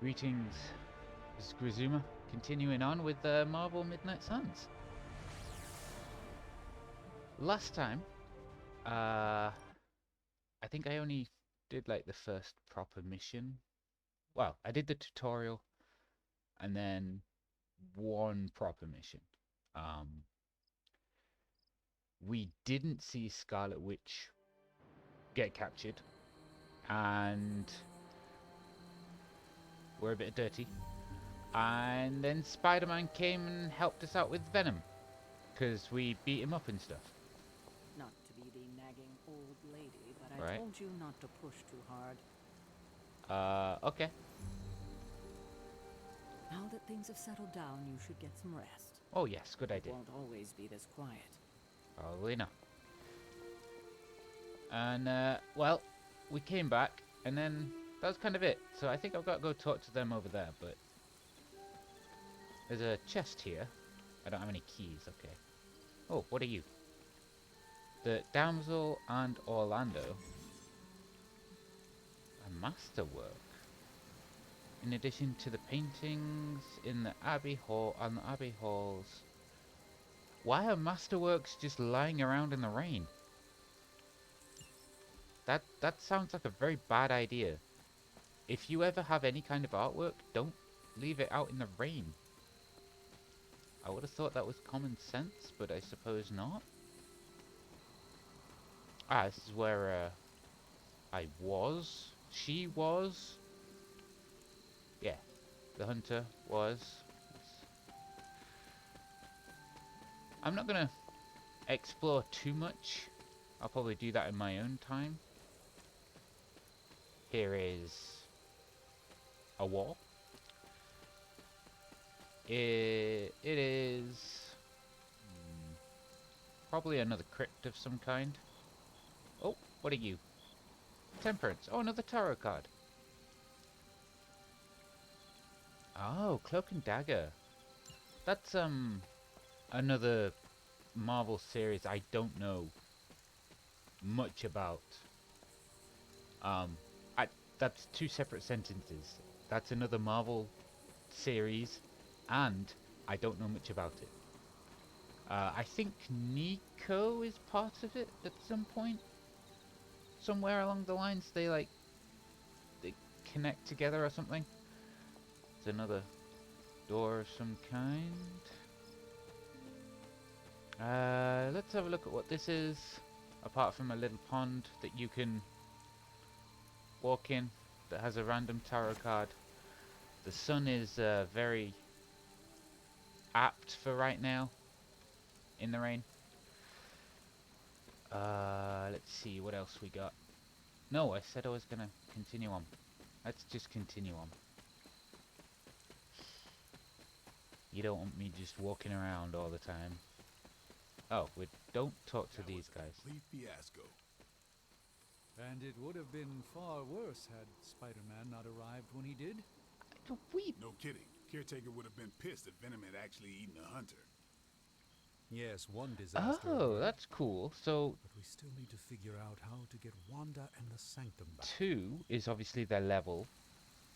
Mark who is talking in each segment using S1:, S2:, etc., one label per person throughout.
S1: Greetings, this is Grizuma, continuing on with Marvel Midnight Suns. Last time, I think I only did like the first proper mission. Well, I did the tutorial and then one proper mission. Um, we didn't see Scarlet Witch get captured, and we're a bit dirty. And then Spider-Man came and helped us out with Venom, because we beat him up and stuff.
S2: Not to be the nagging old lady, but I
S1: Right.
S2: told you not to push too hard.
S1: Okay.
S2: Now that things have settled down, you should get some rest.
S1: Oh yes, good
S2: It
S1: idea.
S2: won't always be this quiet.
S1: Probably not. And, well, we came back, and then that was kind of it. So I think I've got to go talk to them over there, but there's a chest here. I don't have any keys, okay. Oh, what are you? The Damsel and Orlando. A masterwork. In addition to the paintings in the Abbey Hall and the Abbey Halls. Why are masterworks just lying around in the rain? That sounds like a very bad idea. If you ever have any kind of artwork, don't leave it out in the rain. I would have thought that was common sense, but I suppose not. Ah, this is where I was. She was. Yeah, the hunter was. I'm not gonna explore too much. I'll probably do that in my own time. Here is a wall. It is probably another crypt of some kind. Oh, what are you? Temperance. Oh, another tarot card. Oh, Cloak and Dagger. That's another Marvel series I don't know much about. That's two separate sentences. That's another Marvel series, and I don't know much about it. I think Nico is part of it at some point. Somewhere along the lines, they connect together or something. There's another door of some kind. Let's have a look at what this is. Apart from a little pond that you can walk in that has a random tarot card. The sun is very apt for right now in the rain. Let's see what else we got. No, I said I was gonna continue on. Let's just continue on. You don't want me just walking around all the time. Oh, we don't talk to these guys.
S3: Complete fiasco.
S4: And it would have been far worse had Spider-Man not arrived when he did.
S1: We
S3: No kidding. Caretaker would have been pissed if Venom had actually eaten a hunter.
S4: Yes, one disaster.
S1: Oh,
S4: averted,
S1: that's cool. So
S4: but we still need to figure out how to get Wanda and the Sanctum back.
S1: 2 is obviously their level.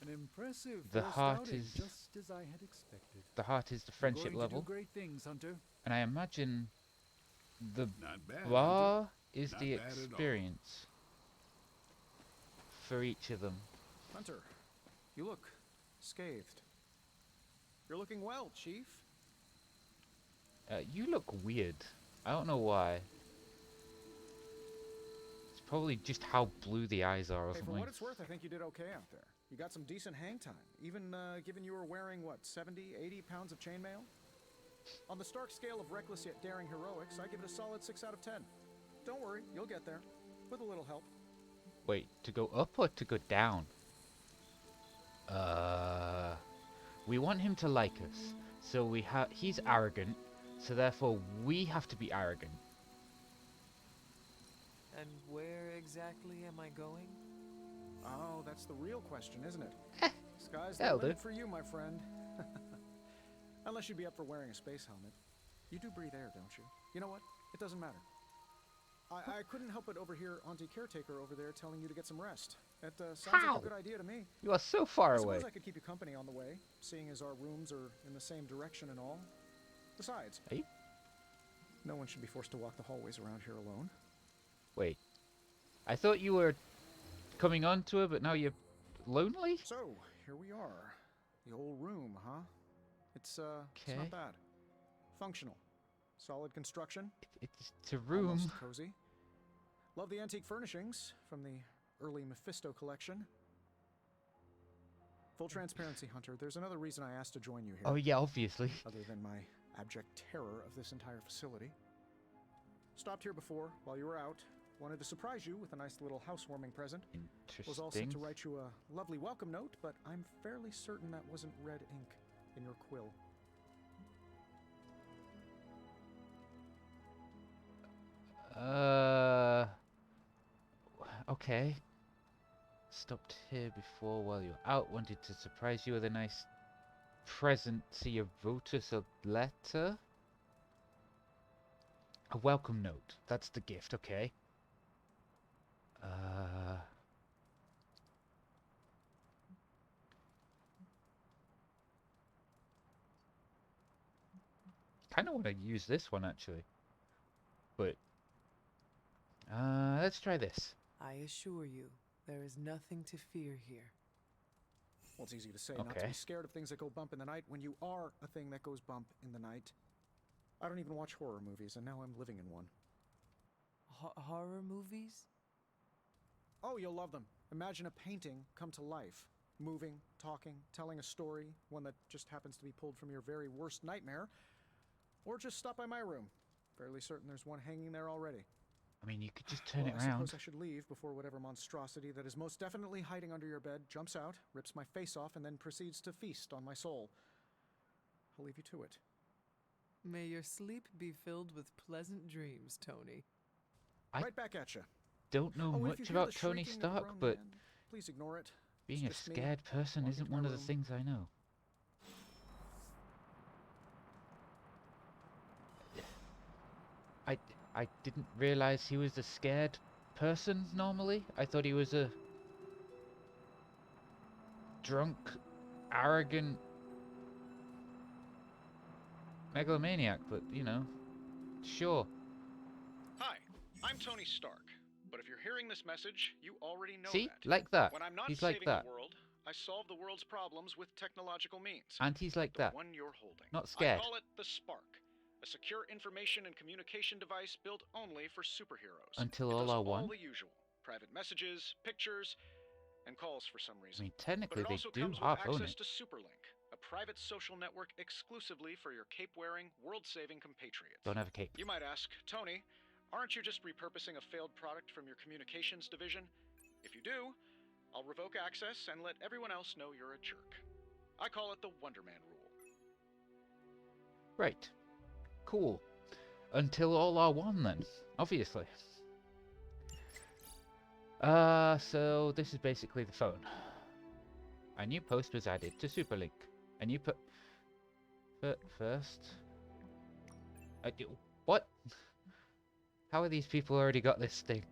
S4: An impressive
S1: The
S4: first
S1: heart
S4: outing,
S1: is-
S4: just as I had expected.
S1: The heart is the
S4: You're
S1: friendship
S4: going to
S1: level.
S4: do great things, Hunter.
S1: And I imagine the
S3: Not bad. Hunter.
S1: bar is
S3: Not
S1: the
S3: bad at all.
S1: experience for each of them.
S5: Hunter, you look scathed. You're looking well, Chief.
S1: You look weird. I don't know why. It's probably just how blue the eyes are or
S5: Hey, for
S1: something.
S5: what it's worth, I think you did okay out there. You got some decent hang time, even given you were wearing, what, 70, 80 pounds of chainmail? On the Stark scale of reckless yet daring heroics, I give it a solid 6 out of 10. Don't worry, you'll get there. With a little help.
S1: Wait, to go up or to go down? We want him to like us. So he's arrogant, so therefore we have to be arrogant.
S6: And where exactly am I going?
S5: Oh, that's the real question, isn't it? Sky's the
S1: that'll do.
S5: limit for you, my friend. Unless you'd be up for wearing a space helmet. You do breathe air, don't you? You know what? It doesn't matter. I couldn't help but overhear Auntie Caretaker over there telling you to get some rest. That sounds
S1: How?
S5: like a good idea to me.
S1: You are so far
S5: I
S1: away.
S5: suppose I could keep you company on the way, seeing as our rooms are in the same direction and all. Besides,
S1: Are you?
S5: no one should be forced to walk the hallways around here alone.
S1: Wait. I thought you were coming on to her, but now you're lonely?
S5: So, here we are. The old room, huh? It's
S1: Okay.
S5: not bad. Functional. Solid construction.
S1: It's a room.
S5: Almost cozy. Love the antique furnishings from the early Mephisto collection. Full transparency, Hunter. There's another reason I asked to join you here.
S1: Oh yeah, obviously.
S5: Other than my abject terror of this entire facility. Stopped here before, while you were out. Wanted to surprise you with a nice little housewarming present. Was all set
S1: Interesting.
S5: to write you a lovely welcome note, but I'm fairly certain that wasn't red ink in your quill.
S1: Okay. Stopped here before while you were out. Wanted to surprise you with a nice present. So you wrote us a letter? A welcome note. That's the gift, okay. Kind of want to use this one actually. But let's try this.
S6: I assure you, there is nothing to fear here.
S5: Well, it's easy to say not to
S1: Okay.
S5: be scared of things that go bump in the night when you are a thing that goes bump in the night. I don't even watch horror movies, and now I'm living in one.
S6: Horror movies?
S5: Oh, you'll love them. Imagine a painting come to life. Moving, talking, telling a story, one that just happens to be pulled from your very worst nightmare. Or just stop by my room. Fairly certain there's one hanging there already.
S1: I mean, you could just turn
S5: Well,
S1: it
S5: I
S1: around.
S5: suppose I should leave before whatever monstrosity that is most definitely hiding under your bed jumps out, rips my face off, and then proceeds to feast on my soul. I'll leave you to it.
S6: May your sleep be filled with pleasant dreams, Tony.
S1: I
S5: Right back at you.
S1: Don't know
S5: Oh, and if
S1: much
S5: you hear
S1: about
S5: the
S1: Tony
S5: shrieking of a
S1: Stark,
S5: grown
S1: but
S5: man, please ignore it.
S1: being a
S5: It's just me
S1: scared person
S5: walking
S1: isn't
S5: to my
S1: one of the
S5: room.
S1: things I know. I didn't realize he was a scared person normally. I thought he was a drunk, arrogant megalomaniac, but you know, sure.
S5: Hi, I'm Tony Stark. But if you're hearing this message, you already know
S1: See?
S5: that.
S1: Like that.
S5: When I'm not
S1: He's
S5: saving
S1: like that.
S5: the world, I solve the world's problems with technological means.
S1: And he's like
S5: The
S1: that.
S5: one you're holding.
S1: Not scared.
S5: I call it the Spark. A secure information and communication device built only for superheroes.
S1: Until
S5: It
S1: all
S5: does
S1: are
S5: all
S1: one.
S5: the usual. Private messages, pictures, and calls for some
S1: I
S5: reason.
S1: mean,
S5: But
S1: technically
S5: it
S1: they
S5: also
S1: do
S5: comes with
S1: half own
S5: access
S1: it.
S5: to Superlink, a private social network exclusively for your cape-wearing, world-saving compatriots.
S1: Don't have a cape.
S5: You might ask, Tony, aren't you just repurposing a failed product from your communications division? If you do, I'll revoke access and let everyone else know you're a jerk. I call it the Wonder Man rule.
S1: Right. Cool. Until all are one then, obviously. So this is basically the phone. A new post was added to Superlink. A new first. What? How are these people already got this thing?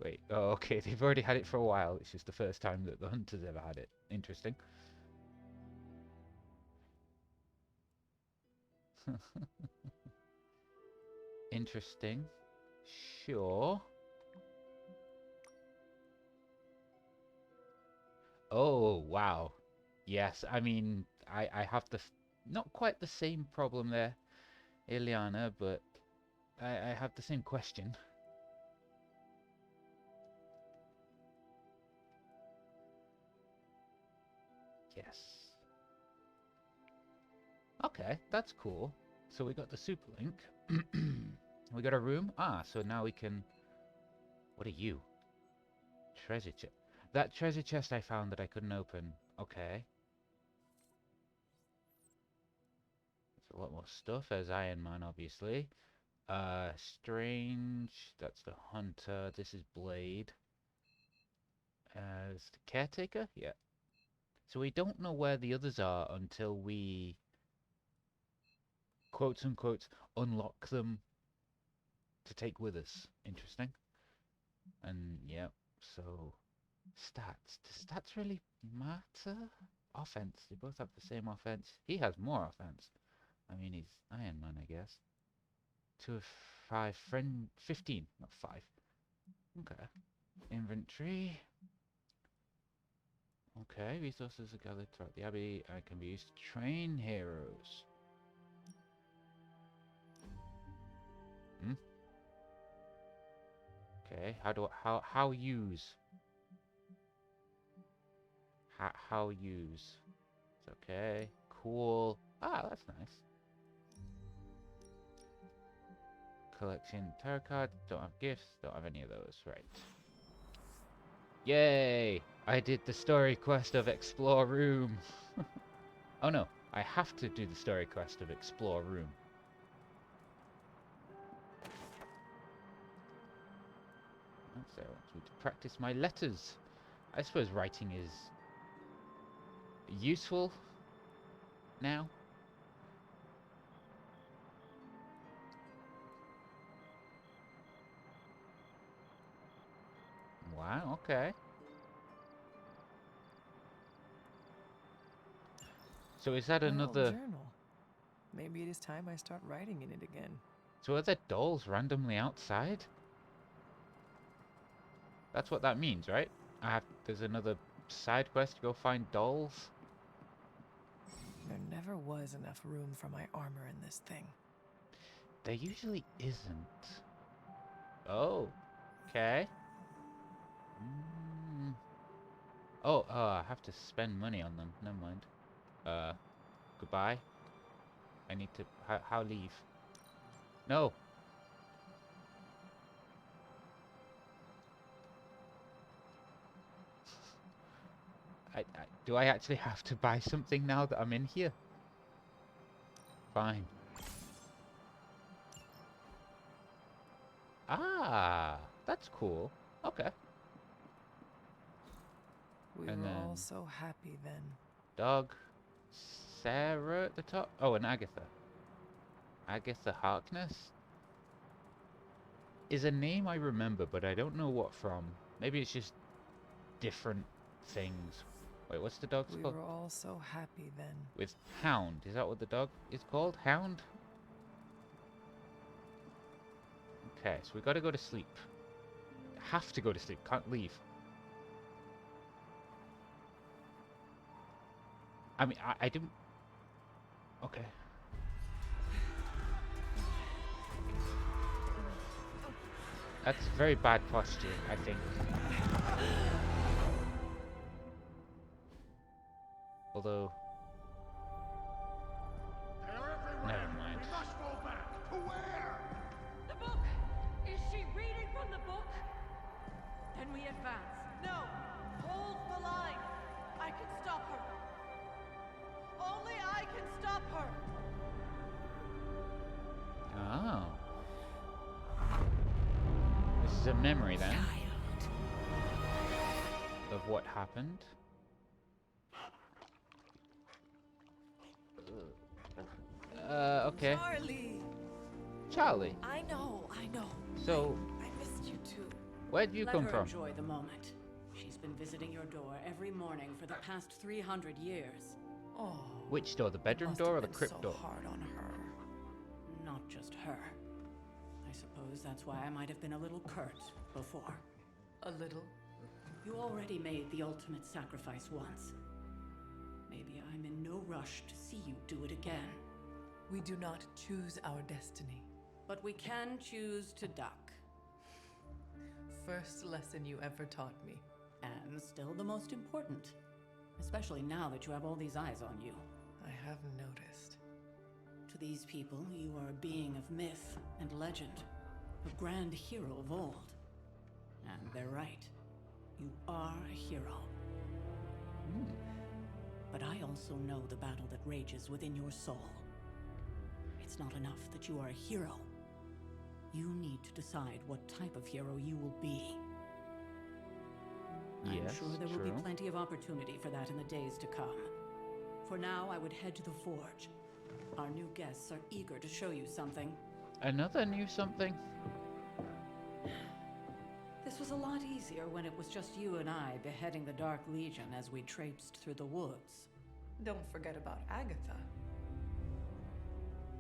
S1: Wait, oh, okay, they've already had it for a while. It's just the first time that the hunters ever had it. Interesting. Interesting. Sure. Oh, wow. Yes, I mean, I have the... not quite the same problem there, Ileana, but I have the same question. Yes. Okay, that's cool. So we got the Superlink. We got a room. Ah, so now we can... What are you? Treasure chest. That treasure chest I found that I couldn't open. Okay. There's a lot more stuff. There's Iron Man, obviously. Strange. That's the Hunter. This is Blade. Is the Caretaker? Yeah. So we don't know where the others are until we quotes unquote unlock them to take with us. Interesting. And yeah, so stats. Does stats really matter? Offense. They both have the same offense. He has more offense. I mean, he's Iron Man, I guess. 2 of 5. Friend 15, not 5. Okay. Inventory. Okay, resources are gathered throughout the abbey and can be used to train heroes. Okay, how use? How use? It's okay. Cool. Ah, that's nice. Collecting tarot cards. Don't have gifts. Don't have any of those. Right. Yay! I did the story quest of Explore Room. Oh no, I have to do the story quest of Explore Room. So I want me to practice my letters. I suppose writing is useful now. Wow, okay. So is that
S6: My
S1: another...
S6: old journal. Maybe it is time I start writing in it again.
S1: So are there dolls randomly outside? That's what that means, right? There's another side quest to go find dolls?
S6: There never was enough room for my armor in this thing.
S1: There usually isn't. Oh, okay. Oh, I have to spend money on them. Never mind. Goodbye. I need to... How leave? No! Do I actually have to buy something now that I'm in here? Fine. Ah, that's cool. Okay.
S6: We
S1: And
S6: were all
S1: then-
S6: so happy then.
S1: Dog. Sarah at the top. Oh, and Agatha. Agatha Harkness is a name I remember, but I don't know what from. Maybe it's just different things. Wait, what's the dog's
S6: We
S1: called?
S6: were all so happy then.
S1: With Hound. Is that what the dog is called? Hound? Okay, so we gotta go to sleep. Have to go to sleep. Can't leave. I mean, I didn't... Okay. That's very bad posture, I think. Although... Never mind.
S3: We must go back. To where?
S7: The book! Is she reading from the book? Then we advance.
S8: No! Hold the line! I can stop her! Only I can stop her!
S1: Oh. This is a memory then of what happened. Okay.
S8: Charlie!
S1: Charlie.
S8: I know.
S1: So,
S8: I missed you too.
S1: where'd you
S2: Let
S1: come
S2: her
S1: from?
S2: enjoy the moment. She's been visiting your door every morning for the past 300 years.
S6: Oh.
S1: Which door? The bedroom
S6: must
S1: door or
S6: have
S1: the
S6: been
S1: crypt
S6: so
S1: door?
S6: hard on her.
S2: Not just her. I suppose that's why I might have been a little curt before.
S6: A little.
S2: You already made the ultimate sacrifice once. Maybe I'm in no rush to see you do it again.
S6: We do not choose our destiny.
S2: But we can choose to duck.
S6: First lesson you ever taught me.
S2: And still the most important. Especially now that you have all these eyes on you.
S6: I have noticed.
S2: To these people, you are a being of myth and legend. A grand hero of old. And they're right. You are a hero. But I also know the battle that rages within your soul. It's not enough that you are a hero. You need to decide what type of hero you will be. I'm
S1: Yes,
S2: sure there will
S1: true.
S2: be plenty of opportunity for that in the days to come. For now, I would head to the forge. Our new guests are eager to show you something.
S1: Another new something?
S2: This was a lot easier when it was just you and I beheading the Dark Legion as we traipsed through the woods.
S6: Don't forget about Agatha.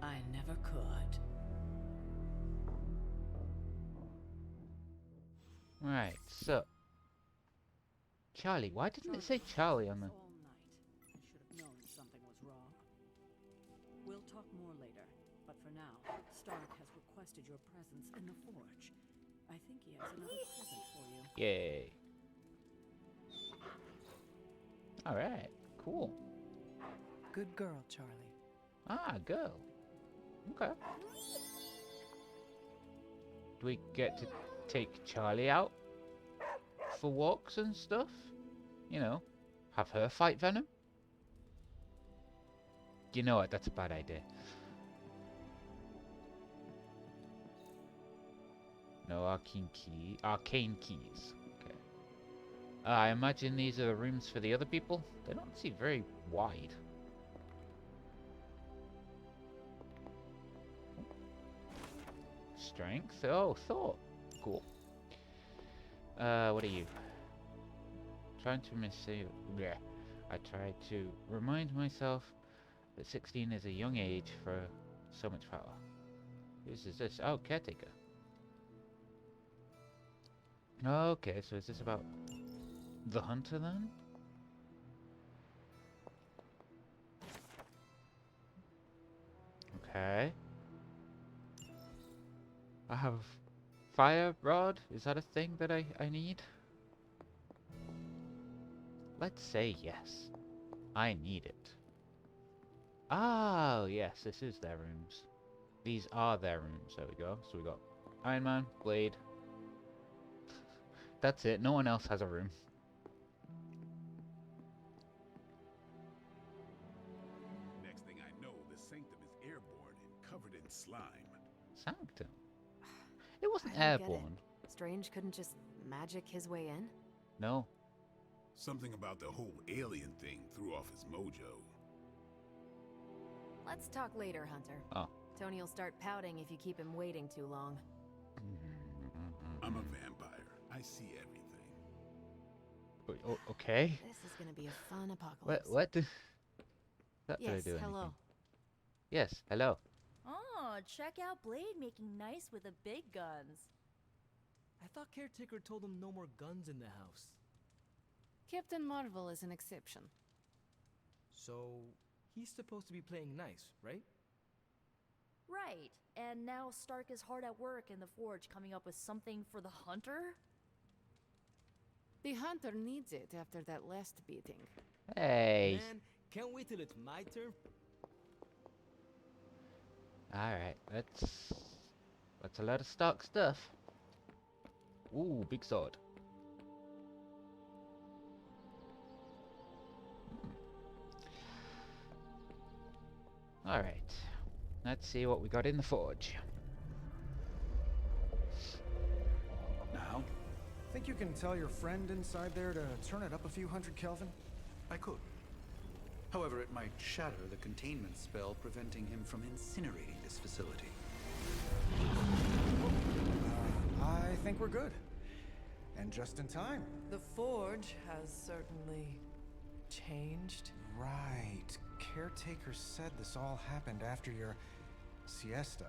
S2: I never could.
S1: Right, so... Charlie, why didn't it say Charlie on the...
S2: All night. I should have known something was wrong. We'll talk more later, but for now, Stark has requested your presence in the forge. I think he has another present for you.
S1: Yay. Alright, cool.
S6: Good girl, Charlie.
S1: Ah, girl. Okay. Do we get to take Charlie out for walks and stuff? You know, have her fight Venom? You know what, that's a bad idea. No arcane keys. Okay. I imagine these are the rooms for the other people. They don't seem very wide. Strength. Oh, thought. Cool. What are you? Trying to yeah. I try to remind myself that 16 is a young age for so much power. Whose is this? Oh, caretaker. Okay, so is this about the hunter then? Okay. I have fire rod. Is that a thing that I need? Let's say yes. I need it. Oh, yes, this is their rooms. These are their rooms. There we go. So we got Iron Man, Blade. That's it. No one else has a room.
S3: Next thing I know, the Sanctum is airborne and covered in slime.
S1: Sanctum? It wasn't
S9: I don't get it.
S1: airborne.
S9: Strange couldn't just magic his way in?
S1: No.
S3: Something about the whole alien thing threw off his mojo.
S9: Let's talk later, Hunter.
S1: Oh.
S9: Tony will start pouting if you keep him waiting too long.
S3: I'm a vampire. I see everything.
S1: Okay.
S9: This is gonna be a fun apocalypse.
S1: What did I
S9: Yes,
S1: do
S9: hello.
S1: anything? Yes, hello.
S10: Oh, check out Blade making nice with the big guns.
S11: I thought Caretaker told him no more guns in the house.
S9: Captain Marvel is an exception.
S11: So, he's supposed to be playing nice, right?
S10: Right, and now Stark is hard at work in the forge coming up with something for the Hunter?
S9: The Hunter needs it after that last beating.
S1: Hey.
S11: Man, can't wait till it's my turn.
S1: Alright, that's a lot of stock stuff. Ooh, big sword. Alright. Let's see what we got in the forge.
S5: Now? Think you can tell your friend inside there to turn it up a few hundred Kelvin?
S12: I could. However, it might shatter the containment spell preventing him from incinerating this facility.
S5: I think we're good. And just in time.
S6: The forge has certainly changed.
S5: Right. Caretaker said this all happened after your siesta.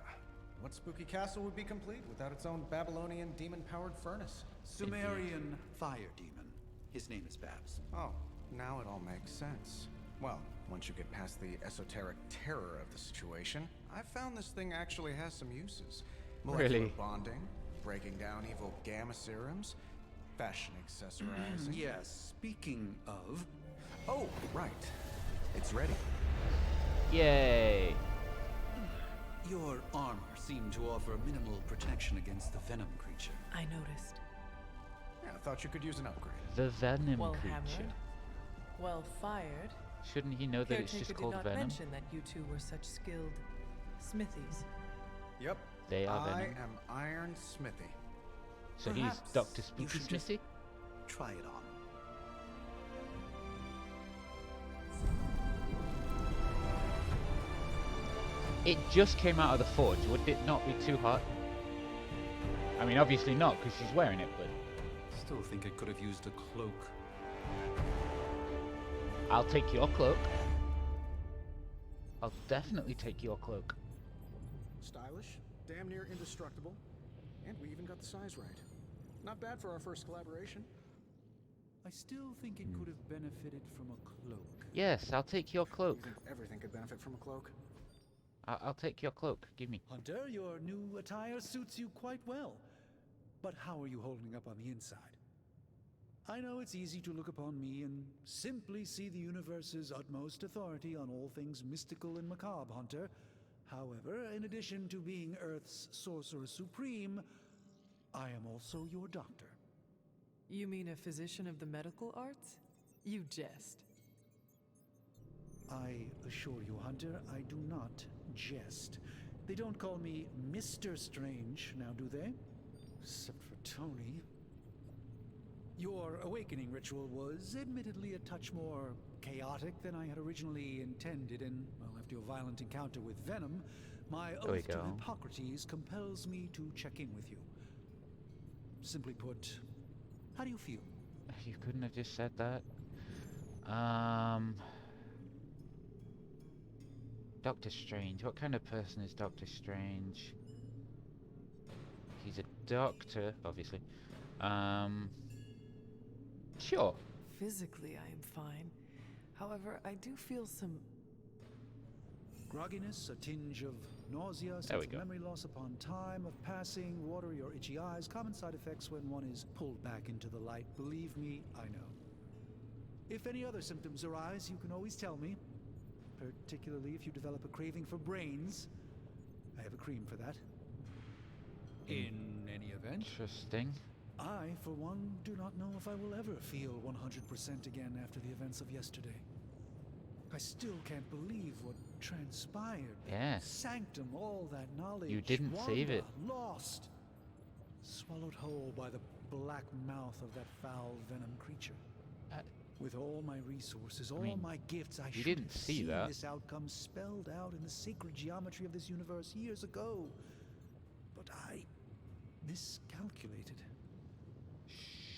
S5: What spooky castle would be complete without its own Babylonian demon-powered furnace?
S12: Sumerian fire demon. His name is Babs.
S5: Oh, now it all makes sense. Well, once you get past the esoteric terror of the situation, I've found this thing actually has some uses. Molecular
S1: Really?
S5: bonding, breaking down evil gamma serums, fashion accessorizing.
S12: Yes, speaking of...
S5: Oh, right. It's ready.
S1: Yay!
S12: Your armor seemed to offer minimal protection against the venom creature.
S6: I noticed.
S5: Yeah, I thought you could use an upgrade.
S1: The venom
S6: Well
S1: creature.
S6: hammered. Well fired.
S1: Shouldn't he know that it's
S6: Caretaker
S1: just called
S6: did not
S1: venom?
S6: mention that you two were such skilled smithies.
S5: Yep.
S1: They are
S5: I
S1: venom.
S5: am Iron Smithy.
S1: So
S12: Perhaps
S1: he's Dr.
S12: you
S1: Spooky
S12: should just
S1: Smithy?
S12: Try it on.
S1: it just came out of the forge, would it not be too hot? I mean, obviously not, because she's wearing it, but...
S12: Still think it could have used a cloak.
S1: I'll take your cloak. I'll definitely take your cloak.
S5: Stylish, damn near indestructible, and we even got the size right. Not bad for our first collaboration.
S12: I still think it could have benefited from a cloak.
S1: Yes, I'll take your cloak.
S5: You think everything could benefit from a cloak?
S1: I'll take your cloak. Give me.
S12: Hunter, your new attire suits you quite well. But how are you holding up on the inside? I know it's easy to look upon me and simply see the universe's utmost authority on all things mystical and macabre, Hunter. However, in addition to being Earth's sorcerer supreme, I am also your doctor.
S6: You mean a physician of the medical arts? You jest.
S12: I assure you, Hunter, I do not jest. They don't call me Mr. Strange, now do they? Except for Tony. Your awakening ritual was admittedly a touch more chaotic than I had originally intended, and, well, after your violent encounter with Venom, my oath to Hippocrates compels me to check in with you. Simply put, how do you feel?
S1: You couldn't have just said that. Doctor Strange. What kind of person is Doctor Strange? He's a doctor, obviously. Sure.
S6: Physically, I am fine. However, I do feel some...
S12: Grogginess, a tinge of nausea, sense of memory loss upon time of passing, watery or itchy eyes, common side effects when one is pulled back into the light. Believe me, I know. If any other symptoms arise, you can always tell me. Particularly if you develop a craving for brains. I have a cream for that. In any event...
S1: Interesting.
S12: I, for one, do not know if I will ever feel 100% again after the events of yesterday. I still can't believe what transpired.
S1: Yes.
S12: Sanctum, all that knowledge.
S1: You didn't save it.
S12: Lost. Swallowed whole by the black mouth of that foul venom creature. With all my resources, all my gifts, I should have seen this outcome spelled out in the sacred geometry of this universe years ago. But I miscalculated.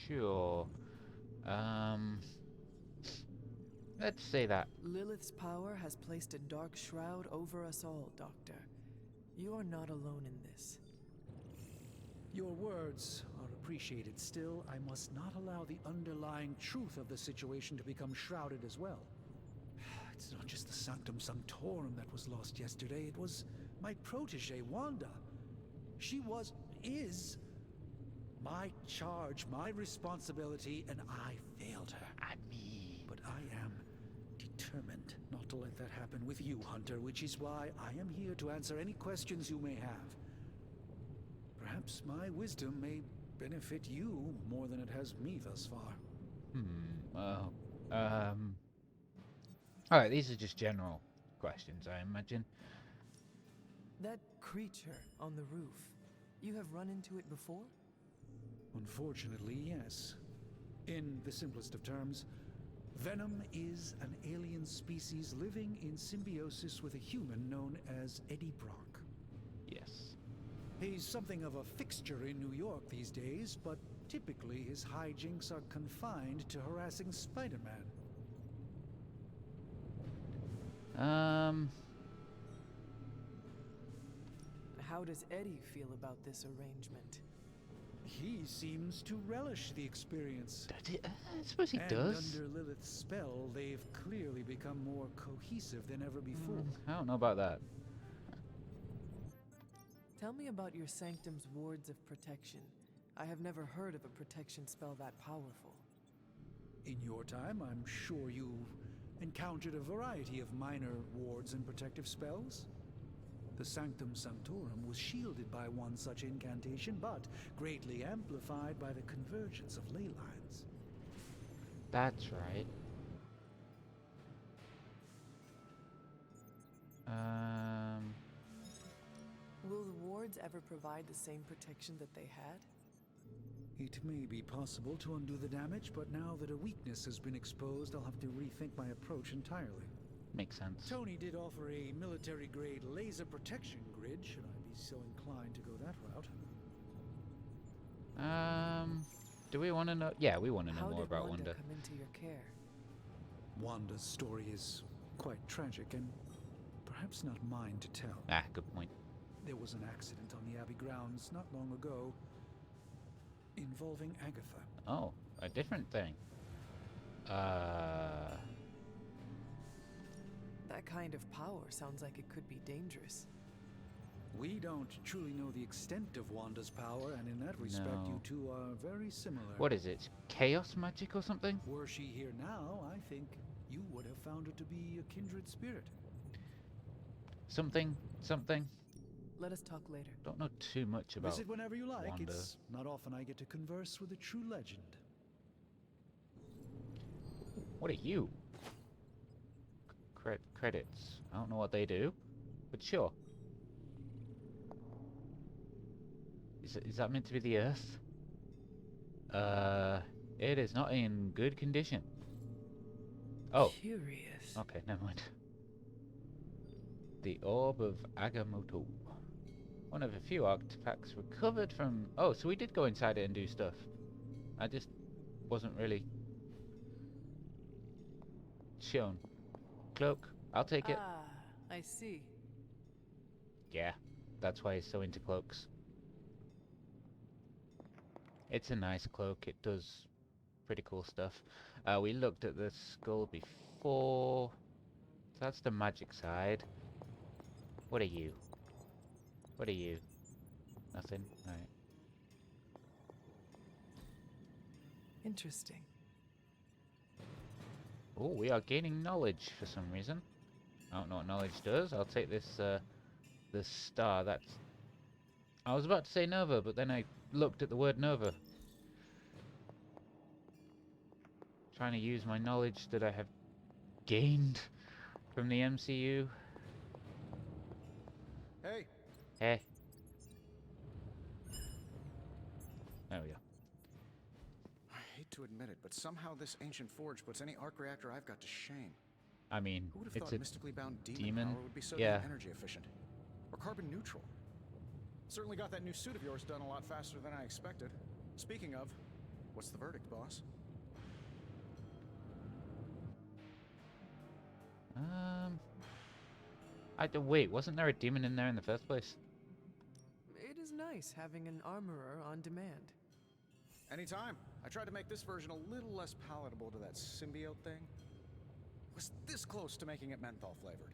S1: Sure. Let's say that.
S6: Lilith's power has placed a dark shroud over us all, Doctor. You are not alone in this.
S12: Your words are appreciated. Still, I must not allow the underlying truth of the situation to become shrouded as well. It's not just the Sanctum Sanctorum that was lost yesterday. It was my protege, Wanda. She is my charge, my responsibility, and I failed her.
S1: And me.
S12: But I am determined not to let that happen with you, Hunter, which is why I am here to answer any questions you may have. Perhaps my wisdom may benefit you more than it has me thus far.
S1: Alright, these are just general questions, I imagine.
S6: That creature on the roof, you have run into it before?
S12: Unfortunately, yes. In the simplest of terms, Venom is an alien species living in symbiosis with a human known as Eddie Brock.
S1: Yes.
S12: He's something of a fixture in New York these days, but typically his hijinks are confined to harassing Spider-Man.
S6: How does Eddie feel about this arrangement?
S12: He seems to relish the experience.
S1: Does it? I suppose he does.
S12: And under Lilith's spell, they've clearly become more cohesive than ever before.
S1: I don't know about that.
S6: Tell me about your Sanctum's wards of protection. I have never heard of a protection spell that powerful.
S12: In your time, I'm sure you encountered a variety of minor wards and protective spells. The Sanctum Sanctorum was shielded by one such incantation, but greatly amplified by the convergence of ley lines.
S1: That's right.
S6: Will the wards ever provide the same protection that they had?
S12: It may be possible to undo the damage, but now that a weakness has been exposed, I'll have to rethink my approach entirely.
S1: Makes sense.
S12: Tony did offer a military-grade laser protection grid, should I be so inclined to go that route.
S1: Do we want to know? Yeah, we want to know
S6: How
S1: more
S6: did
S1: about
S6: Wanda
S1: Wanda.
S6: come into your care?
S12: Wanda's story is quite tragic and perhaps not mine to tell.
S1: Ah, good point.
S12: There was an accident on the Abbey grounds not long ago involving Agatha.
S1: Oh, a different thing.
S6: That kind of power sounds like it could be dangerous.
S12: We don't truly know the extent of Wanda's power, and in that respect,
S1: No.
S12: you two are very similar.
S1: What is it? Chaos magic or something?
S12: Were she here now, I think you would have found her to be a kindred spirit.
S1: Something?
S6: Let us talk later.
S1: Don't know too much about
S12: Visit whenever you like.
S1: Wanda.
S12: It's not often I get to converse with a true legend.
S1: What are you? Credits. I don't know what they do, but sure. Is that meant to be the Earth? It is not in good condition. Oh.
S6: Curious.
S1: Okay, never mind. The Orb of Agamotto. One of a few artifacts recovered from... Oh, so we did go inside it and do stuff. I just wasn't really shown. Cloak. I'll take it.
S6: Ah, I see.
S1: Yeah, that's why he's so into cloaks. It's a nice cloak. It does pretty cool stuff. We looked at the skull before. So that's the magic side. What are you? What are you? Nothing? Alright.
S6: Interesting.
S1: Oh, we are gaining knowledge for some reason. I don't know what knowledge does. I'll take this, this star. That's... I was about to say Nova, but then I looked at the word Nova. Trying to use my knowledge that I have gained from the MCU.
S5: Hey.
S1: Hey. There we go.
S5: I hate to admit it, but somehow this ancient forge puts any arc reactor I've got to shame.
S1: I mean,
S5: Who would have
S1: it's
S5: thought
S1: a
S5: mystically bound
S1: demon.
S5: power would be so
S1: Yeah.
S5: damn energy efficient? Or carbon neutral? Certainly got that new suit of yours done a lot faster than I expected. Speaking of, what's the verdict, boss?
S1: Wait, wasn't there a demon in there in the first place?
S6: It is nice having an armorer on demand.
S5: Anytime. I tried to make this version a little less palatable to that symbiote thing. Was this close to making it menthol flavored.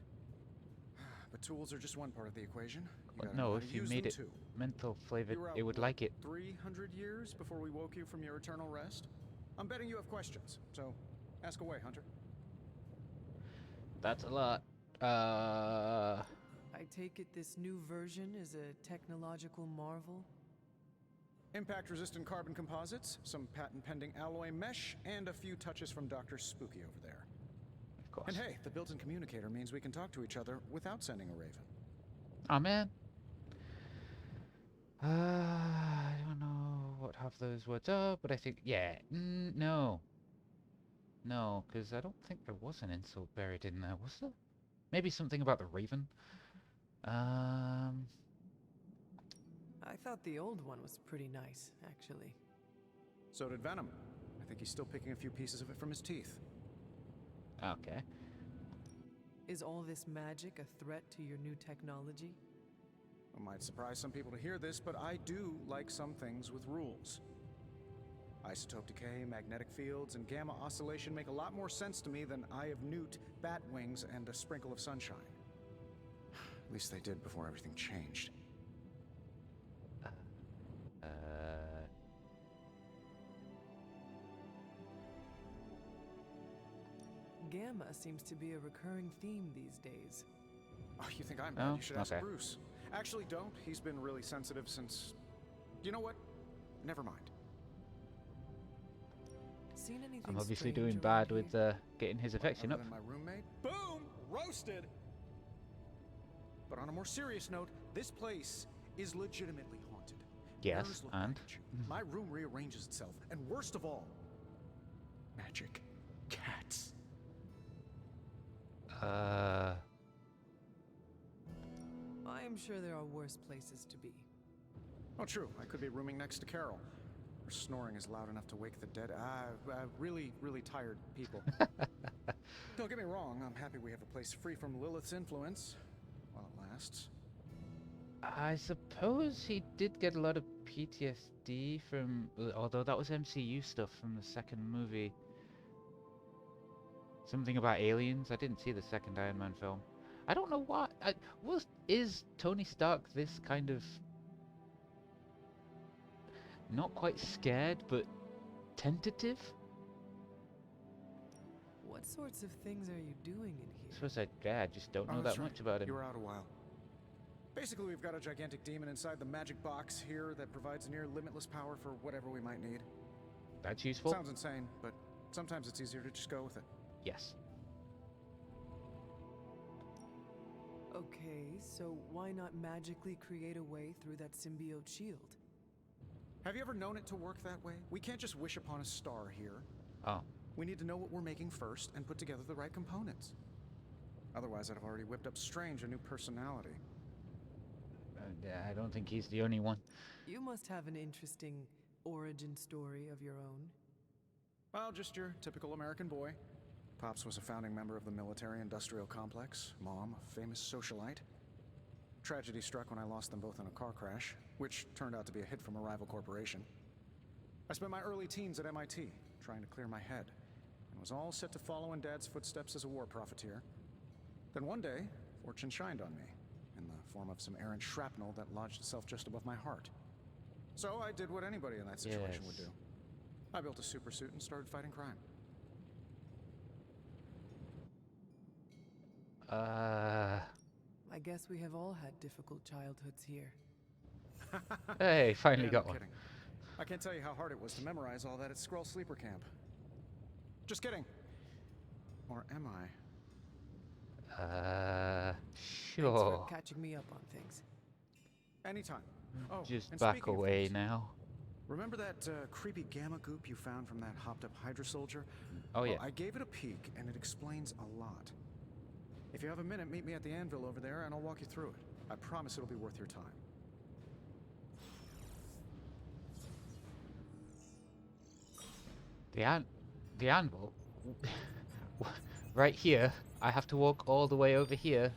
S5: But tools are just one part of the equation. You
S1: But
S5: gotta
S1: no,
S5: know how
S1: if
S5: to
S1: you
S5: use
S1: made
S5: them
S1: it
S5: too.
S1: menthol flavored,
S5: You were out,
S1: it would
S5: what,
S1: like it.
S5: 300 years before we woke you from your eternal rest? I'm betting you have questions, so ask away, Hunter.
S1: That's a lot.
S6: I take it this new version is a technological marvel?
S5: Impact-resistant carbon composites, some patent-pending alloy mesh, and a few touches from Dr. Spooky over there.
S1: Of course.
S5: And hey, the built-in communicator means we can talk to each other without sending a raven.
S1: Oh man. I don't know what half those words are, but I think, yeah, no. No, because I don't think there was an insult buried in there, was there? Maybe something about the raven?
S6: I thought the old one was pretty nice, actually.
S5: So did Venom. I think he's still picking a few pieces of it from his teeth.
S1: Okay.
S6: Is all this magic a threat to your new technology?
S5: It might surprise some people to hear this, but I do like some things with rules. Isotope decay, magnetic fields, and gamma oscillation make a lot more sense to me than Eye of Newt, bat wings, and a sprinkle of sunshine. At least they did before everything changed.
S6: Gamma seems to be a recurring theme these days.
S5: Oh, you think I'm bad?
S1: Oh,
S5: You should ask
S1: okay.
S5: Bruce. Actually, don't. He's been really sensitive since... You know what? Never mind.
S6: Seen anything
S1: I'm obviously
S6: strange
S1: doing
S6: around
S1: bad
S6: here?
S1: with getting his affection
S5: Other
S1: up.
S5: than my roommate? Boom! Roasted! But on a more serious note, this place is legitimately haunted.
S1: Yes,
S5: Mirrors look
S1: and?
S5: strange. My room rearranges itself, and worst of all, magic. Cats.
S6: I'm sure there are worse places to be.
S5: Oh, true. I could be rooming next to Carol. Her snoring is loud enough to wake the dead. Really, really tired people. Don't get me wrong. I'm happy we have a place free from Lilith's influence. While it lasts.
S1: I suppose he did get a lot of PTSD from, although that was MCU stuff from the second movie. Something about aliens. I didn't see the second Iron Man film. I don't know why. Is Tony Stark this kind of not quite scared, but tentative?
S6: What sorts of things are you doing in here?
S1: I suppose I just don't know
S5: that's
S1: that
S5: right.
S1: much about him.
S5: You were out a while. Basically, we've got a gigantic demon inside the magic box here that provides near limitless power for whatever we might need.
S1: That's useful.
S5: Sounds insane, but sometimes it's easier to just go with it.
S1: Yes.
S6: Okay, so why not magically create a way through that symbiote shield?
S5: Have you ever known it to work that way? We can't just wish upon a star here.
S1: Oh.
S5: We need to know what we're making first and put together the right components. Otherwise, I'd have already whipped up Strange a new personality.
S1: I don't think he's the only one.
S6: You must have an interesting origin story of your own.
S5: Well, just your typical American boy. Pops was a founding member of the military-industrial complex. Mom, a famous socialite. Tragedy struck when I lost them both in a car crash, which turned out to be a hit from a rival corporation. I spent my early teens at MIT, trying to clear my head, and was all set to follow in Dad's footsteps as a war profiteer. Then one day, fortune shined on me, in the form of some errant shrapnel that lodged itself just above my heart. So I did what anybody in that situation would do. I built a super suit and started fighting crime.
S6: I guess we have all had difficult childhoods here.
S1: Hey, finally
S5: Yeah,
S1: got
S5: no
S1: one.
S5: kidding. I can't tell you how hard it was to memorize all that at Skrull Sleeper Camp. Just kidding. Or am I?
S6: Thanks
S1: Sure.
S6: for catching me up on things.
S5: Anytime. Oh,
S1: Just
S5: and
S1: back
S5: speaking of
S1: away
S5: things,
S1: now.
S5: Remember that creepy gamma goop you found from that hopped-up Hydra soldier?
S1: Oh,
S5: Well,
S1: yeah.
S5: I gave it a peek, and it explains a lot. If you have a minute, meet me at the anvil over there, and I'll walk you through it. I promise it'll be worth your time.
S1: The anvil? Right here? I have to walk all the way over here?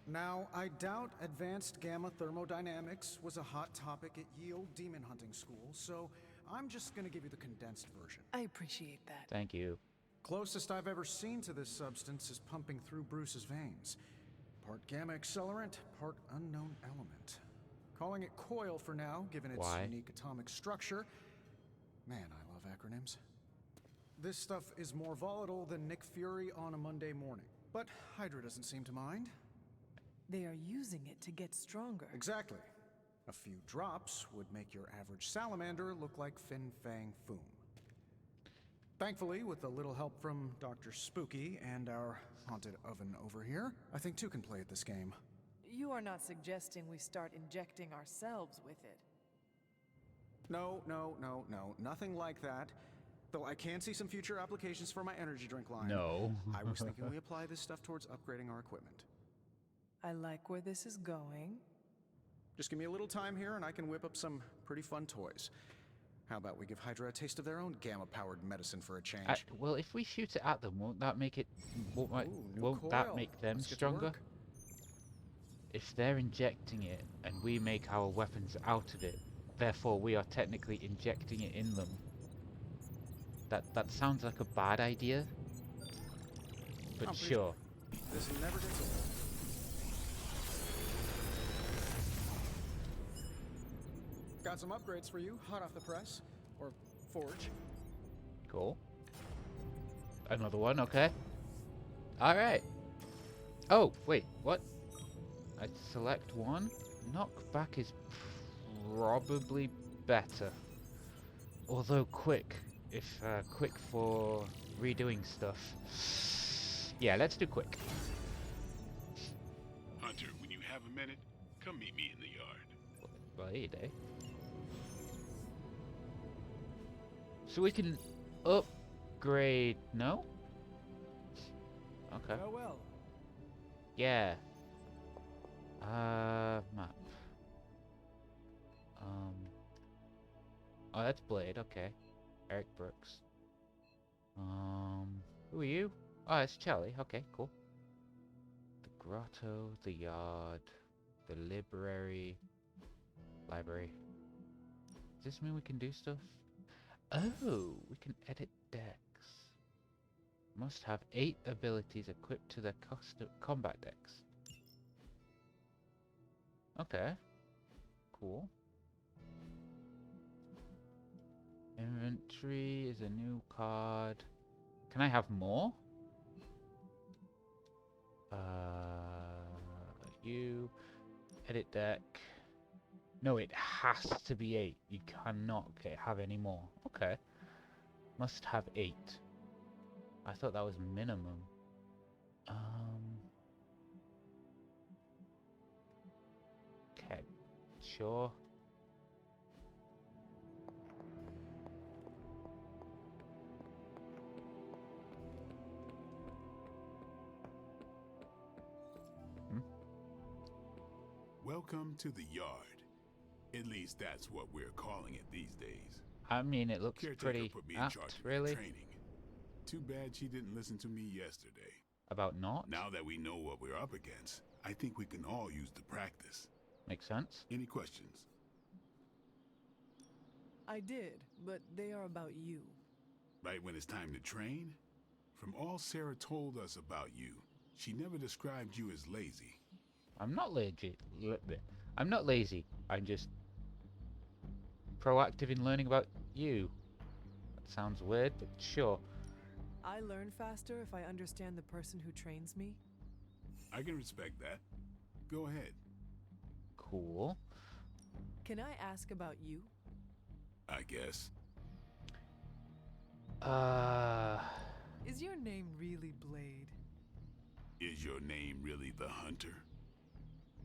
S5: Now, I doubt advanced gamma thermodynamics was a hot topic at Yield Demon Hunting School, so I'm just gonna give you the condensed version.
S6: I appreciate that.
S1: Thank you.
S5: Closest I've ever seen to this substance is pumping through Bruce's veins. Part gamma accelerant, part unknown element. Calling it coil for now, given its
S1: Why?
S5: unique atomic structure. Man, I love acronyms. This stuff is more volatile than Nick Fury on a Monday morning. But Hydra doesn't seem to mind.
S6: They are using it to get stronger.
S5: Exactly. A few drops would make your average salamander look like Fin Fang Foom. Thankfully, with a little help from Dr. Spooky and our haunted oven over here, I think two can play at this game.
S6: You are not suggesting we start injecting ourselves with it.
S5: No, nothing like that. Though I can see some future applications for my energy drink line.
S1: No.
S5: I was thinking we apply this stuff towards upgrading our equipment.
S6: I like where this is going.
S5: Just give me a little time here and I can whip up some pretty fun toys. How about we give Hydra a taste of their own gamma-powered medicine for a change?
S1: Well, if we shoot it at them, won't that make it?
S5: New
S1: Won't that
S5: coil.
S1: make them
S5: Let's get to
S1: stronger?
S5: work.
S1: If they're injecting it and we make our weapons out of it, therefore we are technically injecting it in them. That sounds like a bad idea. But
S5: I'm pretty
S1: sure.
S5: This never gets old. Got some upgrades for you, hot off the press. Or forge.
S1: Cool. Another one, okay. Alright. Oh, wait, what? I select one. Knockback is probably better. Although quick. If quick for redoing stuff. Yeah, let's do quick.
S3: Hunter, when you have a minute, come meet me in the yard.
S1: Well, hey, day. So we can upgrade. No? Okay.
S11: Farewell.
S1: Yeah. Map. Oh, that's Blade. Okay. Eric Brooks. Who are you? Oh, it's Charlie. Okay, cool. The grotto, the yard, the library. Does this mean we can do stuff? Oh, we can edit decks. Must have 8 abilities equipped to the combat decks. Okay. Cool. Inventory is a new card. Can I have more? You edit deck. No, it has to be 8. You cannot have any more. Okay. Must have 8. I thought that was minimum. Okay. Sure.
S3: Welcome to the yard. At least that's what we're calling it these days.
S1: I mean, it looks
S3: Caretaker
S1: pretty
S3: put me in
S1: apt,
S3: charge of
S1: really.
S3: training. Too bad she didn't listen to me yesterday.
S1: About not?
S3: Now that we know what we're up against, I think we can all use the practice.
S1: Makes sense.
S3: Any questions?
S6: I did, but they are about you.
S3: Right when it's time to train? From all Sarah told us about you, she never described you as lazy.
S1: I'm not lazy. I'm not lazy. I'm just proactive in learning about you. That sounds weird, but sure.
S6: I learn faster if I understand the person who trains me.
S3: I can respect that. Go ahead.
S1: Cool.
S6: Can I ask about you?
S3: I guess.
S6: Is your name really Blade?
S3: Is your name really the Hunter?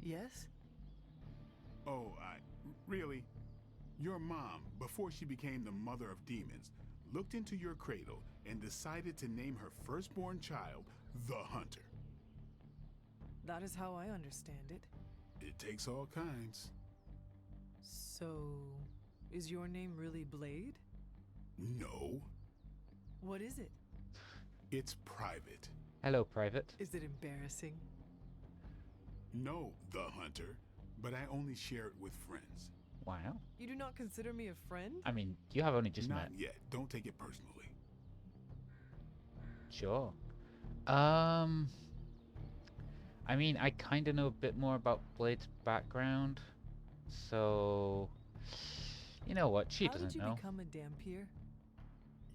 S6: Yes?
S3: Oh, really? Your mom, before she became the mother of demons, looked into your cradle and decided to name her firstborn child the Hunter.
S6: That is how I understand it.
S3: It takes all kinds.
S6: So, is your name really Blade?
S3: No.
S6: What is it?
S3: It's private.
S1: Hello, Private.
S6: Is it embarrassing?
S3: No, the Hunter, but I only share it with friends.
S1: Wow.
S6: You do not consider me a friend?
S1: I mean, you have only just
S3: Not
S1: met.
S3: yet. Don't take it personally.
S1: Sure. I mean, I kind of know a bit more about Blade's background, so you know what? She doesn't know.
S6: How did you become a Dampier?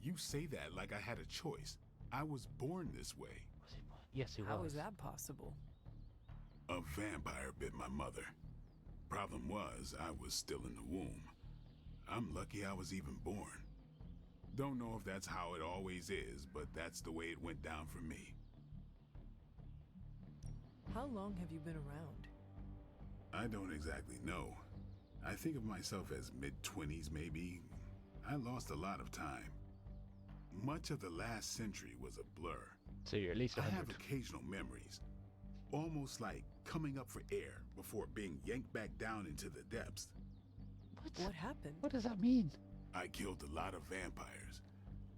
S3: You say that like I had a choice. I was born this way.
S1: Yes, he was.
S6: How is that possible?
S3: A vampire bit my mother. Problem was, I was still in the womb. I'm lucky I was even born. Don't know if that's how it always is, but that's the way it went down for me.
S6: How long have you been around?
S3: I don't exactly know. I think of myself as mid-20s maybe. I lost a lot of time. Much of the last century was a blur.
S1: So you're at least
S3: I
S1: 100.
S3: have occasional memories. Almost like coming up for air before being yanked back down into the depths.
S6: What happened?
S1: What does that mean?
S3: I killed a lot of vampires.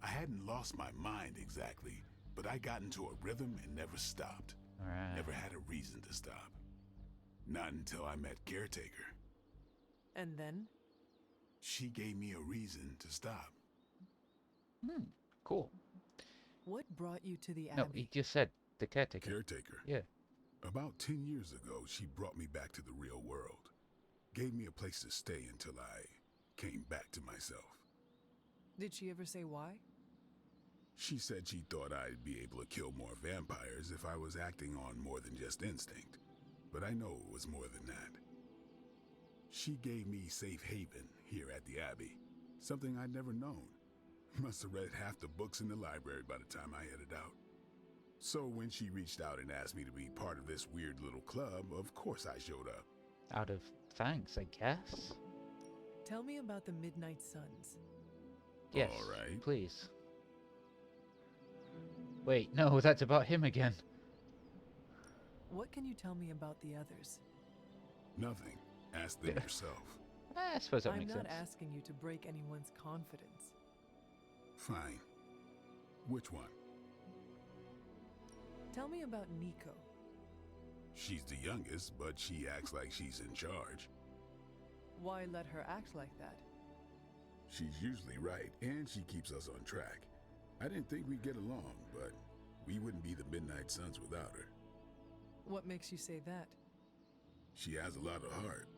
S3: I hadn't lost my mind exactly, but I got into a rhythm and never stopped.
S1: Alright.
S3: Never had a reason to stop. Not until I met Caretaker.
S6: And then?
S3: She gave me a reason to stop.
S1: Cool.
S6: What brought you to the
S1: No,
S6: Abbey?
S1: he just said the caretaker.
S3: Caretaker?
S1: Yeah.
S3: About 10 years ago, she brought me back to the real world. Gave me a place to stay until I came back to myself.
S6: Did she ever say why?
S3: She said she thought I'd be able to kill more vampires if I was acting on more than just instinct. But I know it was more than that. She gave me safe haven here at the Abbey. Something I'd never known. Must have read half the books in the library by the time I headed out. So when she reached out and asked me to be part of this weird little club, of course I showed up.
S1: Out of thanks, I guess.
S6: Tell me about the Midnight Suns.
S1: Yes.
S3: All right.
S1: Please. Wait, no, that's about him again.
S6: What can you tell me about the others?
S3: Nothing. Ask them yourself.
S1: I suppose that
S6: I'm
S1: makes
S6: not
S1: sense.
S6: asking you to break anyone's confidence.
S3: Fine. Which one?
S6: Tell me about Nico.
S3: She's the youngest, but she acts like she's in charge.
S6: Why let her act like that?
S3: She's usually right, and she keeps us on track. I didn't think we'd get along, but we wouldn't be the Midnight Suns without her.
S6: What makes you say that?
S3: She has a lot of heart,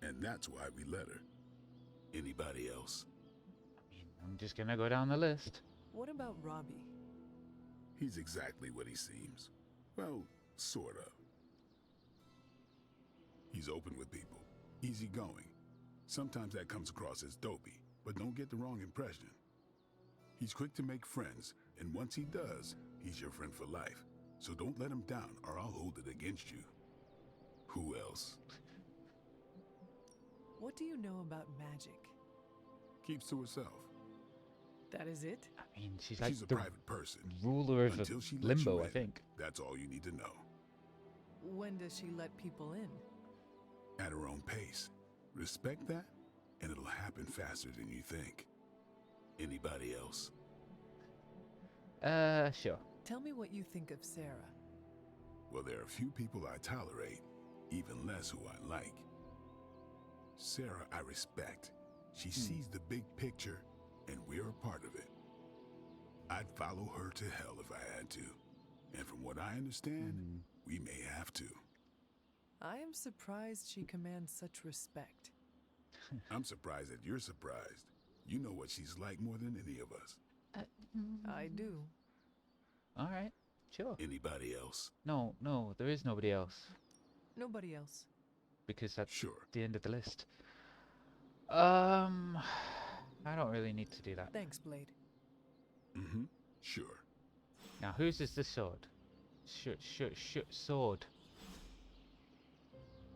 S3: and that's why we let her. Anybody else?
S1: I'm just gonna go down the list.
S6: What about Robbie?
S3: He's exactly what he seems. Well, sort of. He's open with people, easygoing. Sometimes that comes across as dopey, but don't get the wrong impression. He's quick to make friends, and once he does, he's your friend for life. So don't let him down, or I'll hold it against you. Who else?
S6: What do you know about magic?
S3: Keeps to herself.
S6: That is it?
S1: I mean, she's like
S3: She's a
S1: the
S3: private person.
S1: ruler of
S3: Until she lets
S1: Limbo,
S3: you
S1: I
S3: in.
S1: think.
S3: That's all you need to know.
S6: When does she let people in?
S3: At her own pace. Respect that, and it'll happen faster than you think. Anybody else?
S1: Sure.
S6: Tell me what you think of Sarah.
S3: Well, there are a few people I tolerate, even less who I like. Sarah, I respect. She sees the big picture, and we're a part of it. I'd follow her to hell if I had to. And from what I understand, we may have to.
S6: I am surprised she commands such respect.
S3: I'm surprised that you're surprised. You know what she's like more than any of us.
S6: I do.
S1: All right, sure.
S3: Anybody else?
S1: No, there is nobody else.
S6: Nobody else.
S1: Because that's
S3: Sure.
S1: the end of the list. I don't really need to do that.
S6: Thanks, Blade.
S3: Mm-hmm. Sure.
S1: Now, whose is the sword? Sword.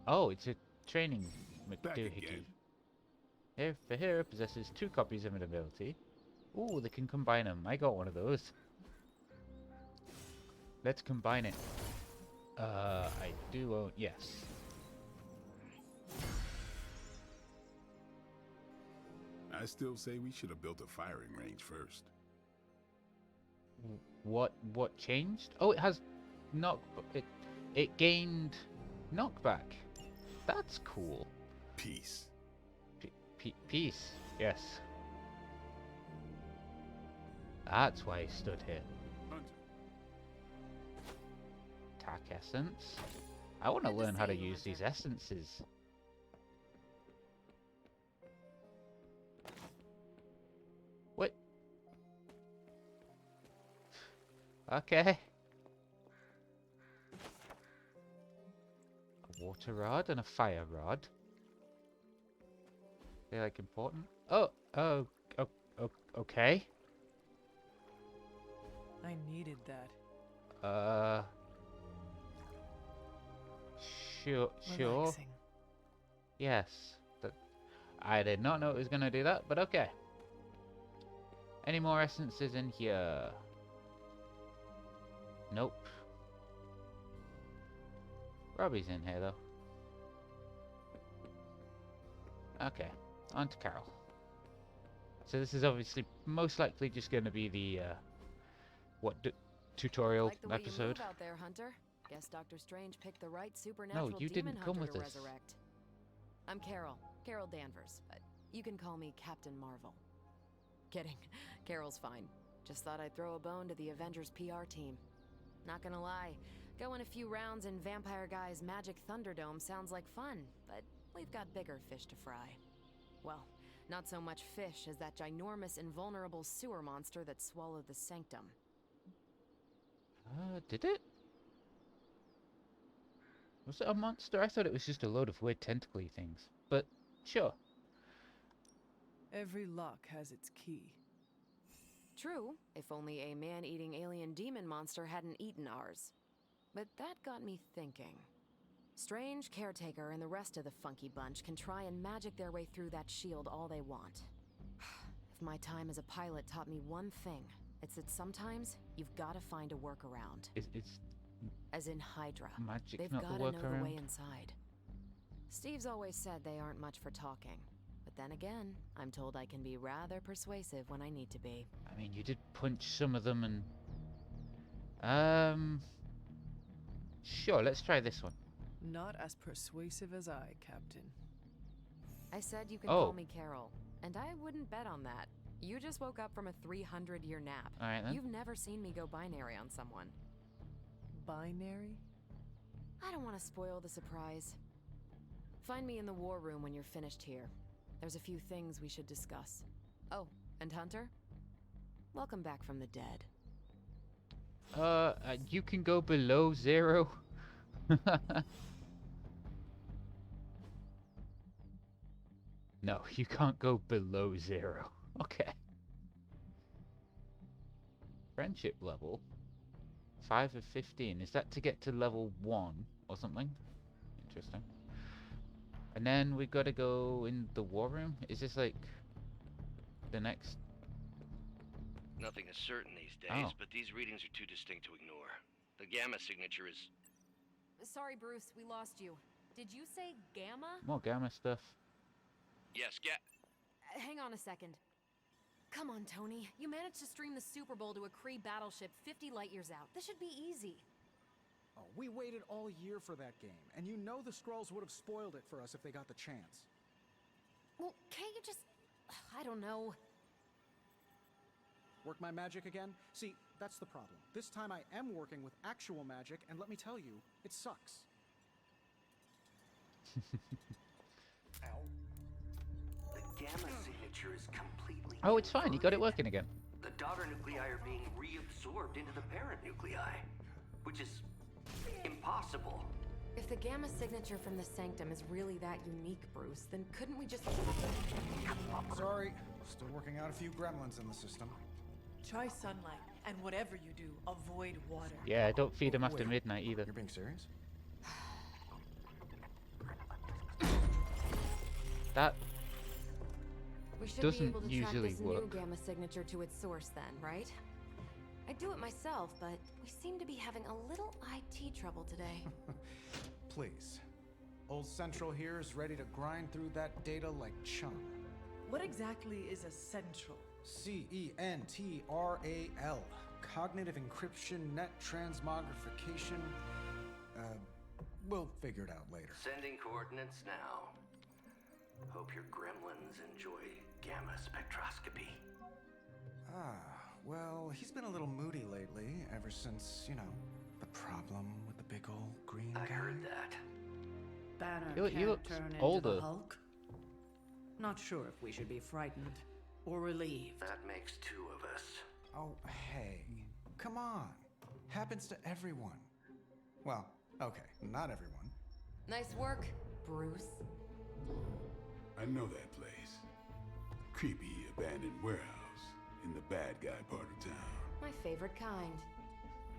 S1: Oh, it's a training
S3: Back
S1: McDoohickey.
S3: again.
S1: For here possesses 2 copies of an ability. Ooh, they can combine them. I got one of those. Let's combine it. I do own... Yes.
S3: I still say we should have built a firing range first.
S1: What changed? Oh, it has it gained knockback. That's cool.
S3: Peace.
S1: Peace. Yes. That's why he stood here.
S3: Hunter.
S1: Attack essence. I want to learn how to use these essences. What? Okay. A water rod and a fire rod. They're like important. Oh, okay.
S6: I needed that.
S1: Sure.
S6: Relaxing.
S1: Yes. I did not know it was gonna do that, but okay. Any more essences in here? Nope. Robbie's in here though. Okay, on to Carol. So this is obviously most likely just going to be the tutorial
S13: Like the way
S1: episode.
S13: You move out there, Hunter. Guess Dr. Strange picked the right supernatural
S1: you
S13: demon
S1: didn't come
S13: hunter
S1: with
S13: to
S1: us.
S13: resurrect. I'm Carol Danvers, but you can call me Captain Marvel. Kidding, Carol's fine. Just thought I'd throw a bone to the Avengers PR team. Not gonna lie, going a few rounds in Vampire Guy's Magic Thunderdome sounds like fun, but we've got bigger fish to fry. Well, not so much fish as that ginormous invulnerable sewer monster that swallowed the Sanctum.
S1: Did it? Was it a monster? I thought it was just a load of weird tentacly things. But, sure.
S6: Every lock has its key.
S13: True, if only a man-eating alien demon monster hadn't eaten ours. But that got me thinking. Strange, Caretaker, and the rest of the funky bunch can try and magic their way through that shield all they want. If my time as a pilot taught me one thing, it's that sometimes you've got to find a workaround. As in Hydra.
S1: Magic
S13: They've
S1: not the
S13: gotta know the way
S1: workaround?
S13: inside. Steve's always said they aren't much for talking. But then again, I'm told I can be rather persuasive when I need to be.
S1: I mean, you did punch some of them and... Sure, let's try this one.
S6: Not as persuasive as I, Captain.
S13: I said you can
S1: Oh.
S13: call me Carol, and I wouldn't bet on that. You just woke up from a 300-year nap.
S1: Alright then.
S13: You've never seen me go binary on someone.
S6: Binary?
S13: I don't want to spoil the surprise. Find me in the war room when you're finished here. There's a few things we should discuss. Oh, and Hunter? Welcome back from the dead.
S1: You can go below 0. No, you can't go below 0. Okay. Friendship level 5 of 15. Is that to get to level 1 or something? Interesting. And then we gotta go in the war room. Is this like the next?
S14: Nothing is certain these days,
S1: Oh.
S14: but these readings are too distinct to ignore. The gamma signature is...
S13: Sorry, Bruce, we lost you. Did you say Gamma?
S1: More gamma stuff.
S14: Yes,
S13: Hang on a second. Come on, Tony. You managed to stream the Super Bowl to a Kree battleship 50 light years out. This should be easy.
S5: Oh, we waited all year for that game, and you know the Skrulls would have spoiled it for us if they got the chance.
S13: Well, can't you just... I don't know.
S5: Work my magic again? See, that's the problem. This time I am working with actual magic, and let me tell you, it sucks.
S15: The gamma signature is completely...
S1: Oh, it's fine. You got it working again.
S15: The daughter nuclei are being reabsorbed into the parent nuclei, which is impossible.
S13: If the Gamma signature from the Sanctum is really that unique, Bruce, then couldn't we just...
S5: Sorry, still working out a few gremlins in the system.
S8: Try sunlight, and whatever you do, avoid water.
S1: Yeah, don't feed them after
S5: Wait,
S1: midnight either.
S5: You're being serious?
S1: That
S13: We should
S1: doesn't
S13: be able to track
S1: usually
S13: this
S1: work.
S13: new Gamma signature to its source then, right? I do it myself, but we seem to be having a little IT trouble today.
S5: Please. Old Central here is ready to grind through that data like chum.
S8: What exactly is a central?
S5: CENTRAL. Cognitive encryption, net transmogrification. We'll figure it out later.
S15: Sending coordinates now. Hope your gremlins enjoy gamma spectroscopy.
S5: Well, he's been a little moody lately, ever since, you know, the problem with the big old green guy.
S15: I heard that.
S2: Banner
S1: He
S2: can't
S1: looks
S2: turn into
S1: older.
S2: the Hulk. Not sure if we should be frightened or relieved.
S15: That makes two of us.
S5: Oh, hey. Come on. Happens to everyone. Well, okay, not everyone.
S13: Nice work, Bruce.
S3: I know that place. Creepy abandoned warehouse in the bad guy part of town.
S13: My favorite kind.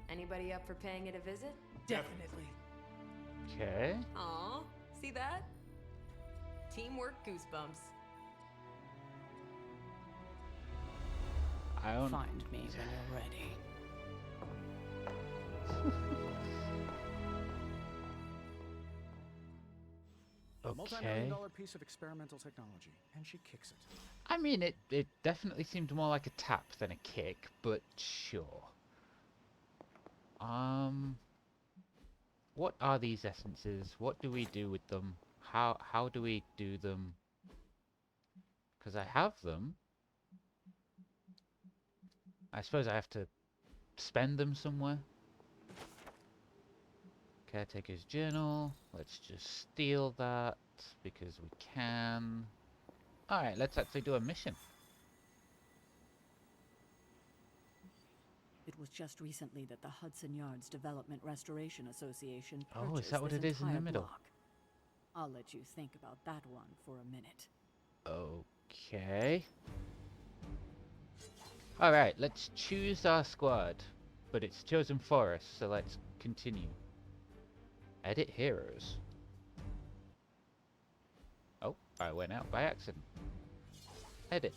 S13: Anybody up for paying it a visit?
S8: Definitely.
S1: Okay.
S13: Aw, see that? Teamwork goosebumps.
S1: I don't.
S2: Find me when you're ready.
S5: A multi-million-dollar
S1: Okay.
S5: piece of experimental technology, and she kicks it.
S1: I mean, it definitely seemed more like a tap than a kick, but sure. What are these essences? What do we do with them? How do we do them? Because I have them. I suppose I have to spend them somewhere. Caretaker's journal. Let's just steal that because we can. Alright, let's actually do a mission.
S2: It was just recently that the Hudson Yards Development Restoration Association
S1: Oh, is
S2: purchased
S1: that what
S2: this
S1: it is in the
S2: entire
S1: middle?
S2: block. I'll let you think about that one for a minute.
S1: Okay. Alright, let's choose our squad. But it's chosen for us, so let's continue. Edit heroes. Oh, I went out by accident. Edit.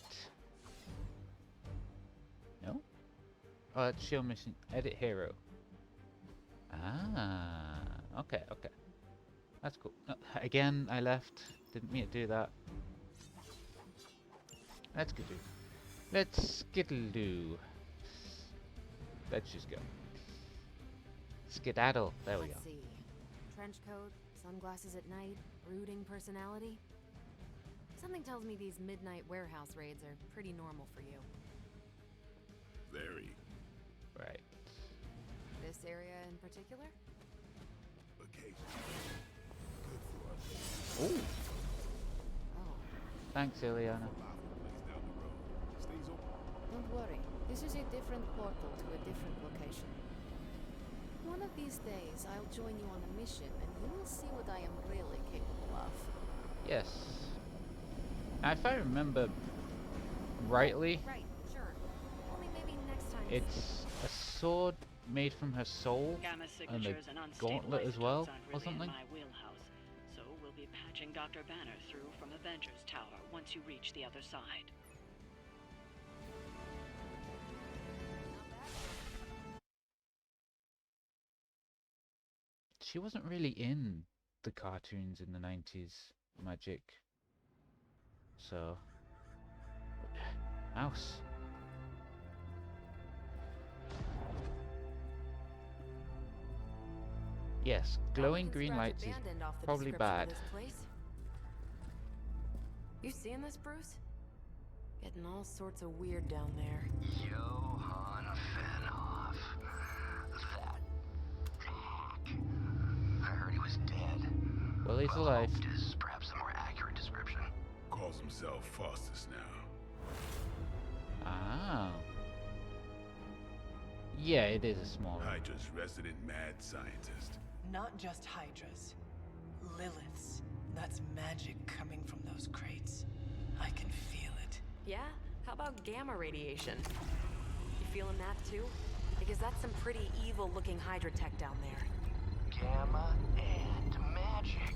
S1: No? Oh, let's show mission. Edit hero. Ah, okay, okay. That's cool. Again, I left. Didn't mean to do that. Let's go do. Let's skittle-do. Let's just go. Skedaddle. There we go.
S13: Let's see. Trench coat, sunglasses at night, brooding personality. Something tells me these midnight warehouse raids are pretty normal for you.
S3: Very.
S1: Right.
S13: This area in particular?
S3: Occasionally. Good for us.
S1: Ooh.
S13: Oh.
S1: Thanks, Ileana.
S3: Stays open.
S9: Don't worry. This is a different portal to a different location. One of these days, I'll join you on a mission, and you will see what I am really capable of.
S1: Yes. Now, if I remember rightly,
S13: Right, sure. Only maybe next time.
S1: it's a sword made from her soul
S2: Gamma
S1: and a
S2: signatures and unstable
S1: gauntlet as well,
S2: isotopes aren't
S1: or
S2: really
S1: something.
S2: in my wheelhouse, so we'll be patching Dr. Banner through from Avengers Tower once you reach the other side.
S1: She wasn't really in the cartoons in the 90s, Magic. So, mouse. Yes, glowing green lights is probably bad.
S13: You seeing this, Bruce? Getting all sorts of weird down there.
S15: Johann Fenhoff. That hack. I heard he was dead.
S1: Well, he's alive.
S15: Hoped is perhaps a more accurate description.
S3: Calls himself Faustus now.
S1: Ah. Yeah, it is a small room.
S3: Hydra's resident mad scientist.
S6: Not just Hydras. Liliths. That's magic coming from those crates. I can feel it.
S13: Yeah? How about gamma radiation? You feeling that too? Because that's some pretty evil-looking Hydra tech down there.
S15: Gamma and magic.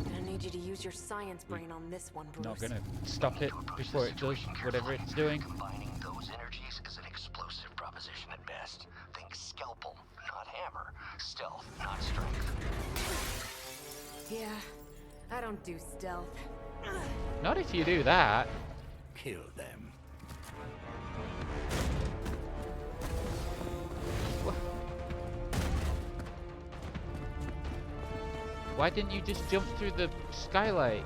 S13: Gonna need you to use your science brain on this one, Bruce.
S1: Not gonna stop it before it does whatever it's doing.
S15: Combining those energies is an explosive proposition at best. Think scalpel, not hammer. Stealth, not strength.
S13: Yeah, I don't do stealth.
S1: Not if you do that.
S3: Kill them.
S1: Why didn't you just jump through the skylight?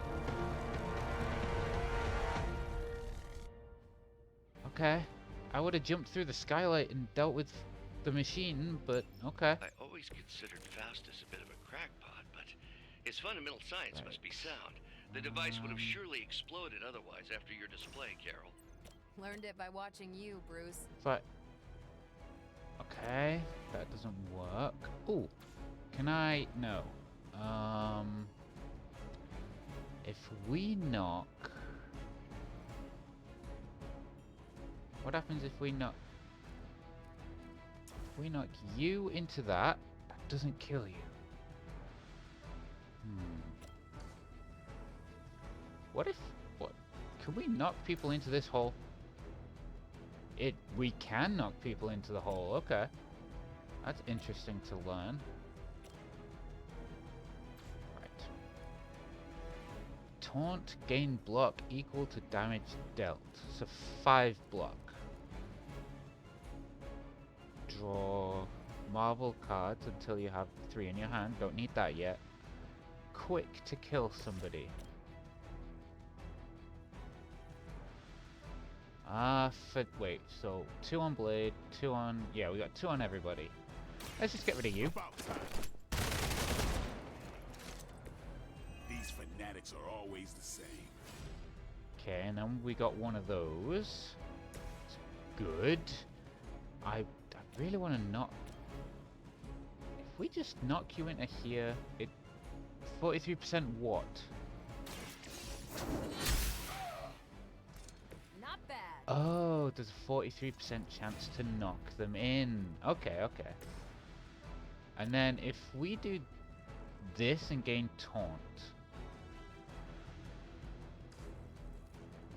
S1: Okay. I would have jumped through the skylight and dealt with the machine, but okay.
S14: I always considered Faustus a bit of a crackpot, but his fundamental science must be sound. The device would have surely exploded otherwise after your display, Carol.
S13: Learned it by watching you, Bruce.
S1: But okay, that doesn't work. Ooh, can I? No. If we knock, what happens if we knock? If we knock you into that, that doesn't kill you. What if? What? Can we knock people into this hole? We can knock people into the hole. Okay, that's interesting to learn. Right. Taunt gain block equal to damage dealt. So 5 block. Draw marble cards until you have 3 in your hand. Don't need that yet. Quick to kill somebody. Wait, so 2 on Blade, 2 on... Yeah, we got 2 on everybody. Let's just get rid of you.
S3: These fanatics are always the same.
S1: Okay, and then we got one of those. It's good. I really want to knock... If we just knock you into here, it... 43% what?
S13: Not bad.
S1: Oh, there's a 43% chance to knock them in. Okay, okay. And then if we do this and gain taunt.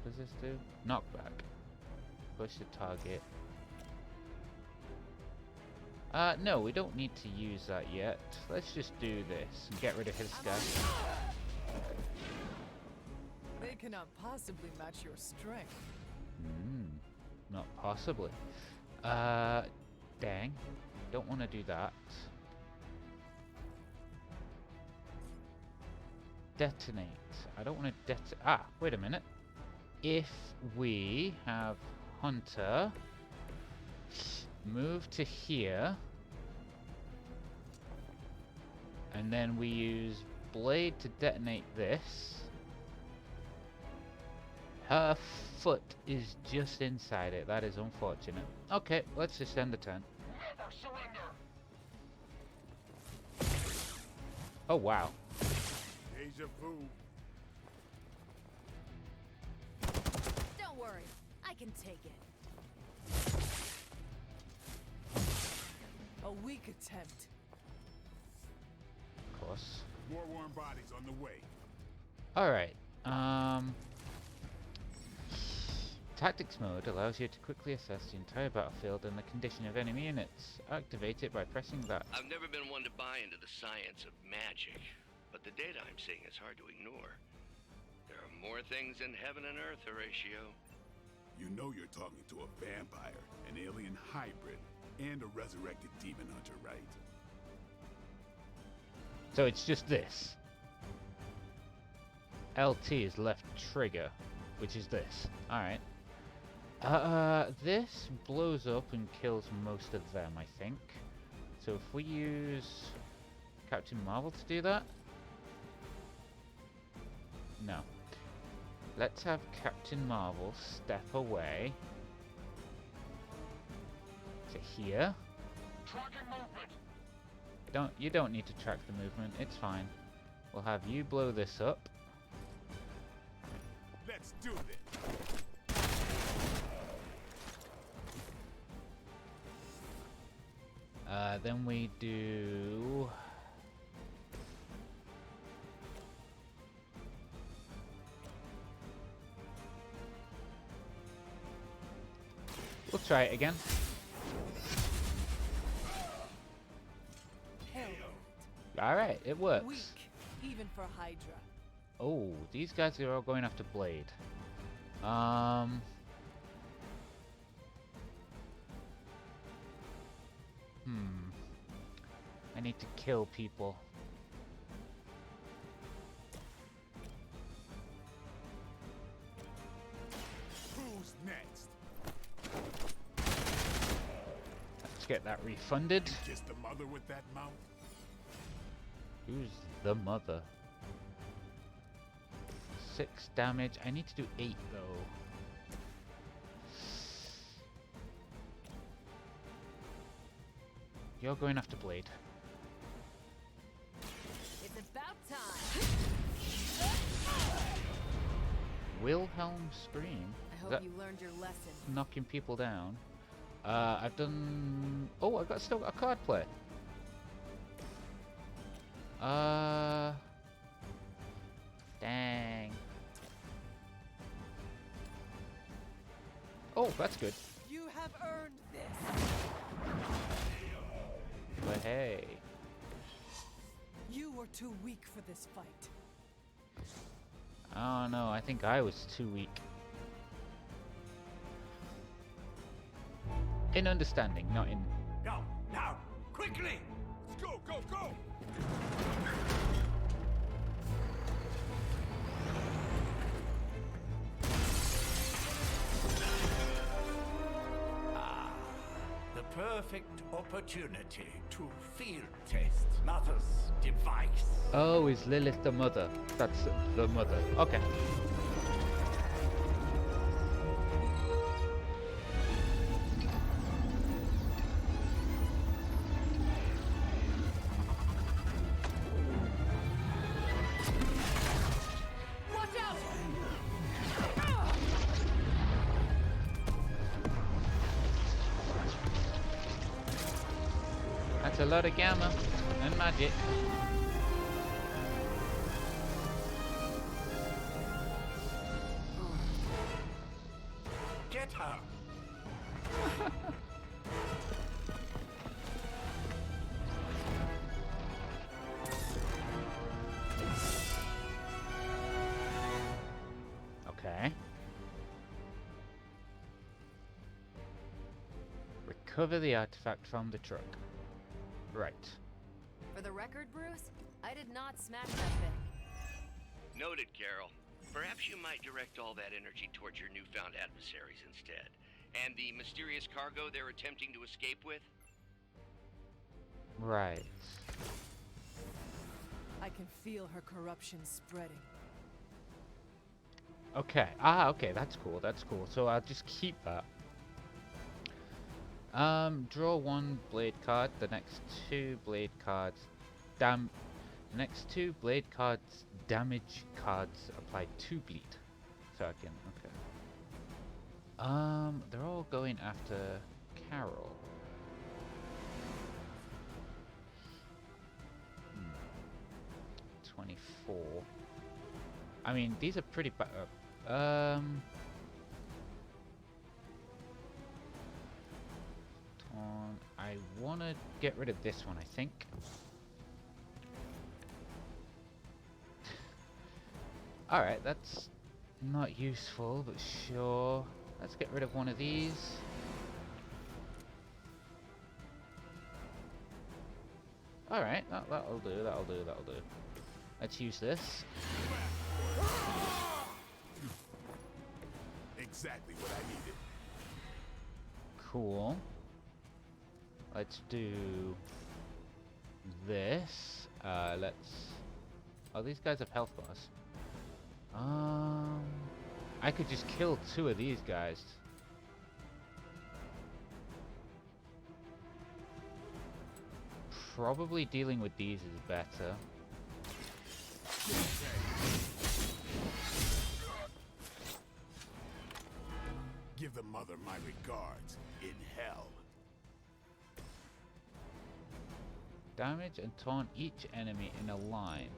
S1: What does this do? Knockback. Push the target. No, we don't need to use that yet. Let's just do this and get rid of his guy.
S6: They cannot possibly match your strength.
S1: Not possibly. Dang. Don't want to do that. Detonate. I don't want to detonate. Ah, wait a minute. If we have Hunter move to here, and then we use Blade to detonate this, her foot is just inside it. That is unfortunate. Okay, let's just end the turn. Oh wow.
S3: Deja vu.
S10: Don't worry, I can take it.
S6: A weak attempt.
S1: Of course.
S3: More warm bodies on the way.
S1: Alright, Tactics mode allows you to quickly assess the entire battlefield and the condition of enemy units. Activate it by pressing that.
S14: I've never been one to buy into the science of magic, but the data I'm seeing is hard to ignore. There are more things in heaven and earth, Horatio.
S3: You know you're talking to a vampire, an alien hybrid, and a resurrected demon hunter, right?
S1: So it's just this. LT is left trigger, which is this. Alright. This blows up and kills most of them, I think. So if we use Captain Marvel to do that? No. Let's have Captain Marvel step away to here.
S3: Tracking movement.
S1: You don't need to track the movement, it's fine. We'll have you blow this up.
S3: Let's do this.
S1: Then we do... We'll try it again. Alright, it works.
S6: Weak, even for Hydra.
S1: Oh, these guys are all going after Blade. I need to kill people.
S3: Who's next?
S1: Let's get that refunded.
S3: Just the mother with that mouth?
S1: Who's the mother? 6 damage. I need to do 8 though. You're going after Blade.
S13: It's about time.
S1: Wilhelm Scream.
S13: I
S1: Is
S13: hope
S1: that
S13: you learned your lesson.
S1: knocking people down? I've done... Oh, I've still got a card play. Dang. Oh, that's good.
S6: You have earned this.
S1: But hey.
S6: You were too weak for this fight.
S1: Oh no, I think I was too weak. In understanding, not in...
S3: Go, now, quickly! Let's go, go, go!
S16: The perfect opportunity to field test Mother's device.
S1: Oh, is Lilith the mother? That's the mother. Okay.
S8: Watch out!
S1: That's a lot of gamma and magic.
S16: Get her.
S1: recover the artifact from the truck. Right.
S13: For the record, Bruce, I did not smash that thing.
S14: Noted, Carol. Perhaps you might direct all that energy towards your newfound adversaries instead. And the mysterious cargo they're attempting to escape with?
S1: Right.
S8: I can feel her corruption spreading.
S1: Okay. Okay, that's cool. That's cool. So I'll just keep that. Draw 1 blade card. The next 2 blade cards. The next 2 blade cards damage cards apply 2 bleed. So I can, okay. They're all going after Carol. 24. I mean, these are pretty bad. I want to get rid of this one, I think. Alright, that's not useful, but sure. Let's get rid of one of these. Alright, that'll do, that'll do, that'll do. Let's use this.
S3: Exactly what I needed.
S1: Cool. Let's do this. Oh, these guys have health bars. I could just kill 2 of these guys. Probably dealing with these is better.
S3: Give the mother my regards in hell.
S1: Damage and taunt each enemy in a line.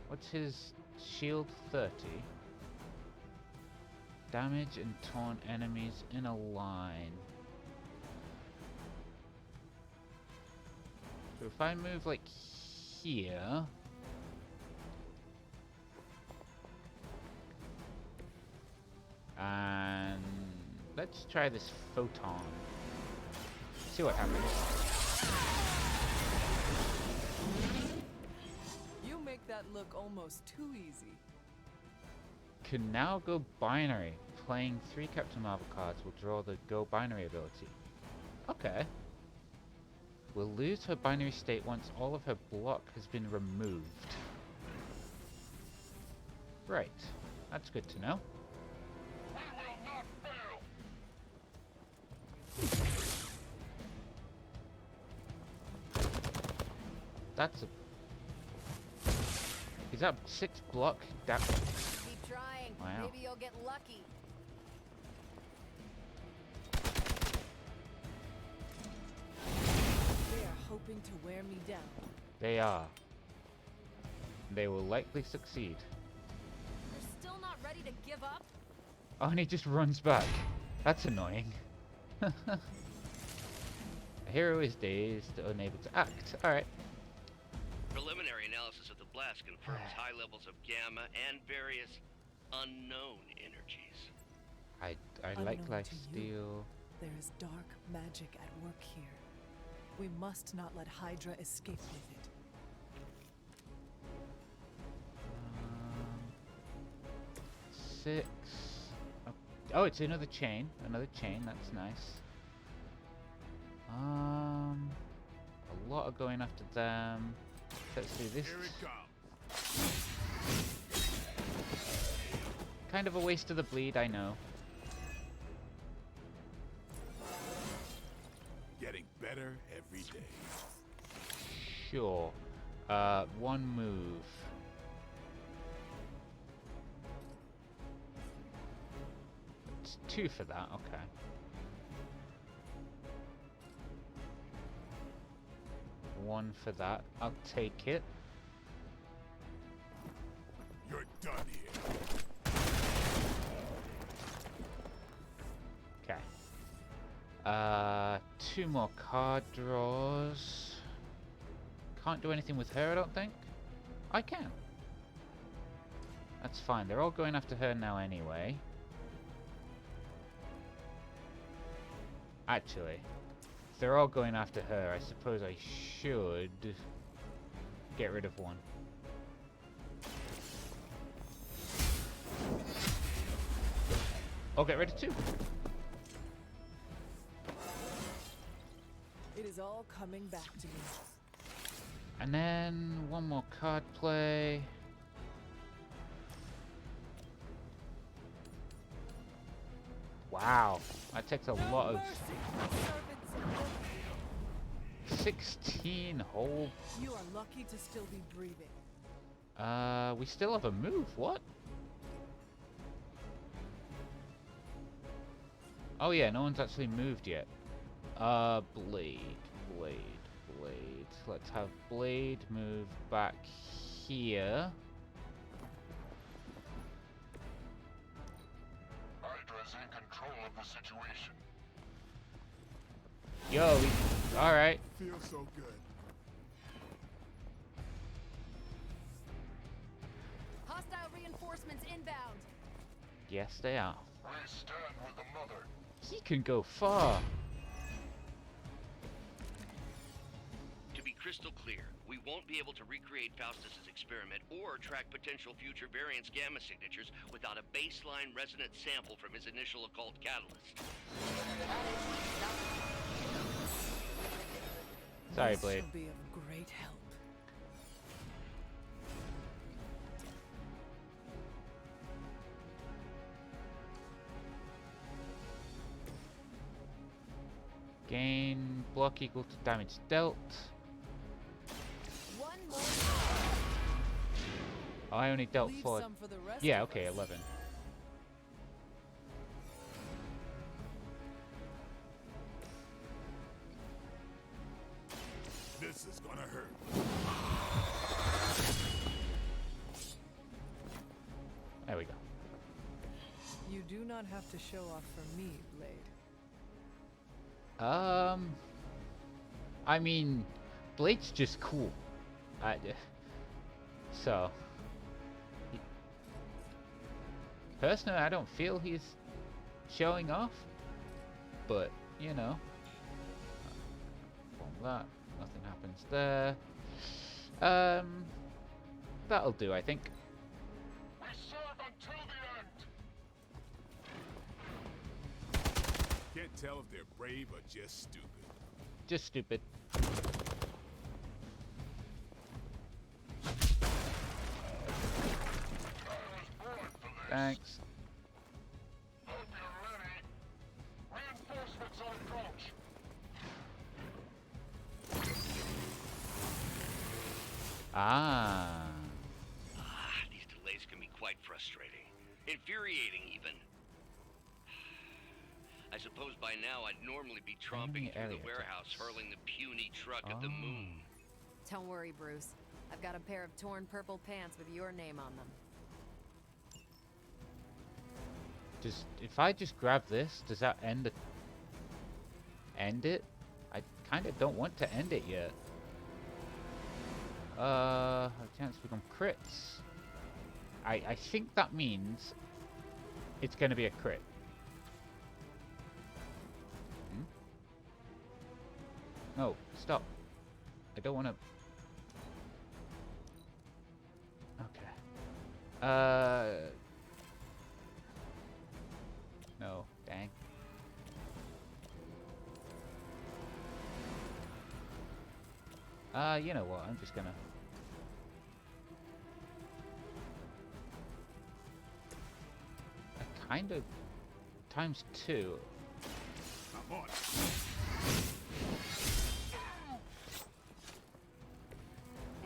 S1: What's his shield? 30. Damage and taunt enemies in a line. So if I move like here. And let's try this photon. See what happens.
S8: You make that look almost too easy.
S1: Can now go binary. Playing 3 Captain Marvel cards will draw the go binary ability. Okay. Will lose her binary state once all of her block has been removed. Right. That's good to know. That's a... Is that 6 block? That...
S13: Keep trying.
S1: Wow.
S13: Maybe you'll get lucky.
S8: They are hoping to wear me down.
S1: They are. They will likely succeed.
S13: You're still not ready to give up?
S1: Oh, and he just runs back. That's annoying. A hero is dazed, unable to act. Alright.
S14: Preliminary analysis of the blast confirms high levels of gamma and various unknown energies.
S1: I like lifesteal.
S8: There is dark magic at work here. We must not let Hydra escape with it.
S1: 6. Oh, it's another chain. Another chain. That's nice. A lot of going after them. Let's do this.
S3: Here it comes.
S1: Kind of a waste of the bleed, I know.
S3: Getting better every day.
S1: Sure. 1 move. It's 2 for that, okay. One for that. I'll take it.
S3: You're done here.
S1: Okay. 2 more card draws. Can't do anything with her, I don't think. I can. That's fine. They're all going after her now anyway. Actually, if they're all going after her, I suppose I should get rid of one. Or get rid of two.
S8: It is all coming back to me.
S1: And then one more card play. Wow, that takes a lot of 16 whole.
S8: You are lucky to still be breathing.
S1: We still have a move. What? Oh yeah, no one's actually moved yet. Blade. Let's have Blade move back here.
S3: Hydra's in control of the situation.
S1: Yo, alright.
S3: Feels so good.
S13: Hostile reinforcements inbound.
S1: Yes, they are.
S3: We stand with the mother.
S1: He can go far.
S14: To be crystal clear, we won't be able to recreate Faustus's experiment or track potential future variants' gamma signatures without a baseline resonant sample from his initial occult catalyst.
S1: Sorry, Blade.
S8: This will be of great help.
S1: Gain block equal to damage dealt.
S8: One more.
S1: Oh, I only dealt
S8: Leave
S1: 4.
S8: some for the rest
S1: Yeah,
S8: of
S1: okay,
S8: us.
S1: 11.
S3: This is gonna hurt.
S1: There we go.
S8: You do not have to show off for me, Blade.
S1: I mean, Blade's just cool. So, personally, I don't feel he's showing off, but you know, from that, nothing happens there. That'll do, I think.
S3: We serve until the end. Can't tell if they're brave or just stupid.
S1: Just stupid. Thanks.
S3: Hope you're ready. Reinforcements on approach.
S1: Ah.
S14: These delays can be quite frustrating. Infuriating, even. I suppose by now I'd normally be tromping through the warehouse hurling the puny truck at the moon.
S13: Don't worry, Bruce. I've got a pair of torn purple pants with your name on them.
S1: If I just grab this, does that end it? I kind of don't want to end it yet. A chance to become crits. I think that means it's going to be a crit. No, stop. I don't want to. Okay. No, dang. You know what? I'm just gonna. Kind of times 2.
S3: I'm on.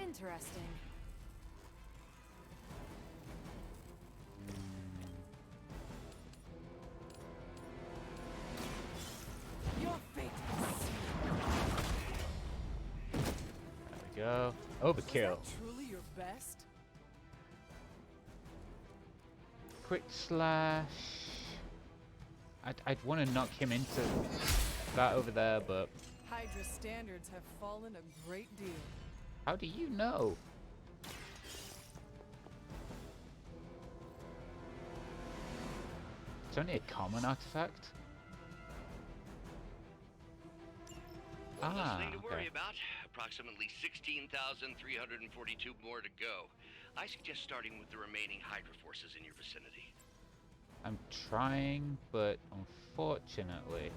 S13: Interesting.
S8: Your fate is
S1: There we go. Overkill.
S8: truly your best.
S1: Quick slash. I'd want to knock him into that over there, but
S8: Hydra standards have fallen a great deal.
S1: how do you know? It's only a common artifact.
S14: One less thing to worry
S1: okay.
S14: about. Approximately 16,342 more to go. I suggest starting with the remaining Hydra forces in your vicinity.
S1: I'm trying, but unfortunately,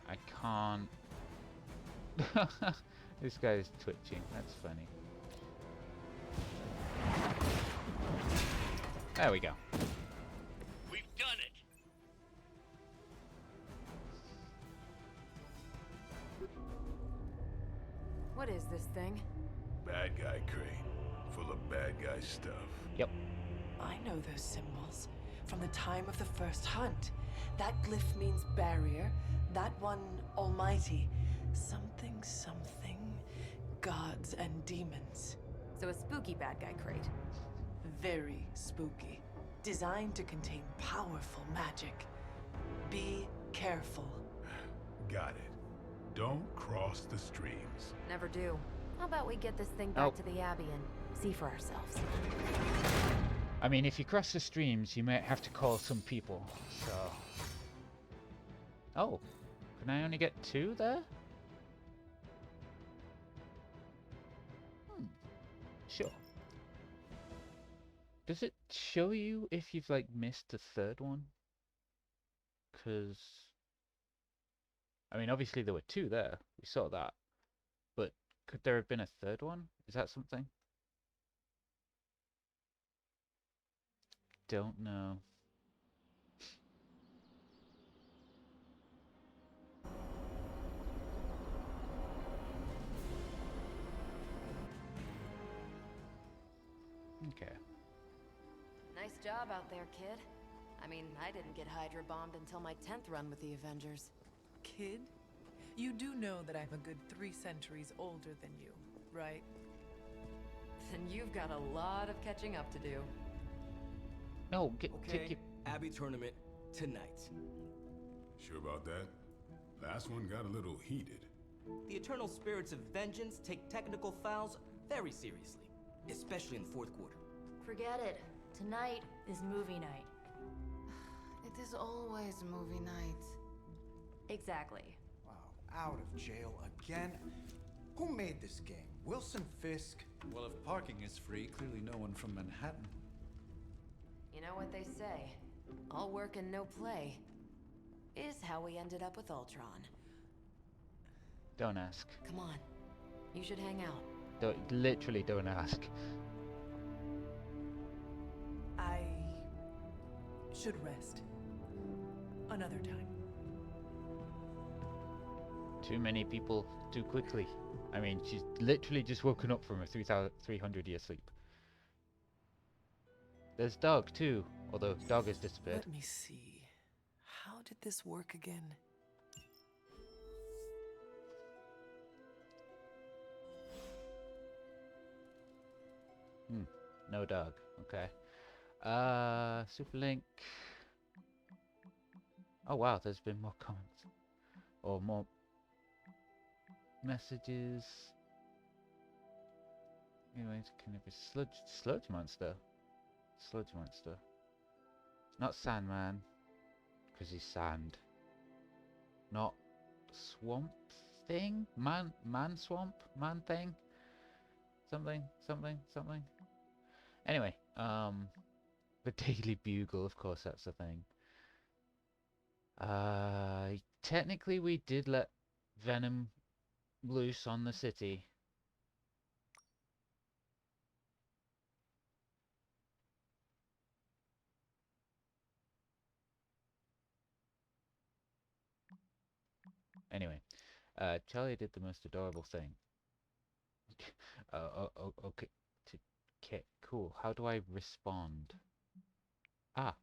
S1: I can't. This guy is twitching. That's funny. There we go.
S14: We've done it!
S13: What is this thing?
S3: Bad guy crate. Full of bad guy stuff.
S1: Yep.
S6: I know those symbols from the time of the first hunt. That glyph means barrier, that one almighty. Something, something. Gods and demons.
S13: So a spooky bad guy crate.
S6: Very spooky. Designed to contain powerful magic. Be careful.
S3: Got it. Don't cross the streams.
S13: Never do. How about we get this thing back to the Abbey and see for ourselves?
S1: I mean, if you cross the streams, you might have to call some people, so... Oh, can I only get 2 there? Sure. Does it show you if you've, like, missed the 3rd one? Because... I mean, obviously there were 2 there. We saw that. But could there have been a 3rd one? Is that something? Don't know. Okay.
S13: Nice job out there, kid. I mean, I didn't get Hydra bombed until my 10th run with the Avengers.
S6: Kid, you do know that I'm a good 3 centuries older than you, right?
S13: Then you've got a lot of catching up to do.
S1: No,
S11: take your Abbey tournament tonight.
S3: Sure about that? Last one got a little heated.
S11: The Eternal Spirits of Vengeance take technical fouls very seriously, especially in the 4th quarter.
S10: Forget it. Tonight is movie night.
S9: It is always movie night.
S10: Exactly.
S17: Wow, out of jail again? Who made this game? Wilson Fisk?
S12: Well, if parking is free, clearly no one from Manhattan.
S13: You know what they say? All work and no play is how we ended up with Ultron.
S1: Don't ask.
S13: Come on. You should hang out.
S1: Literally don't ask.
S6: I should rest. Another time.
S1: Too many people too quickly. I mean, she's literally just woken up from a 300-year sleep. There's Dog too, although Dog has disappeared.
S6: Let me see. How did this work again?
S1: No Dog. Okay. Superlink. Oh wow, there's been more comments. Or more messages. Anyways, can it be sludge monster? Sludge monster. Not Sandman, because he's sand. Not swamp thing? Man swamp? Man thing? Something. Anyway, the Daily Bugle, of course that's the thing. Technically we did let Venom loose on the city. Anyway, Charlie did the most adorable thing. Okay. Okay, cool. How do I respond? Ah.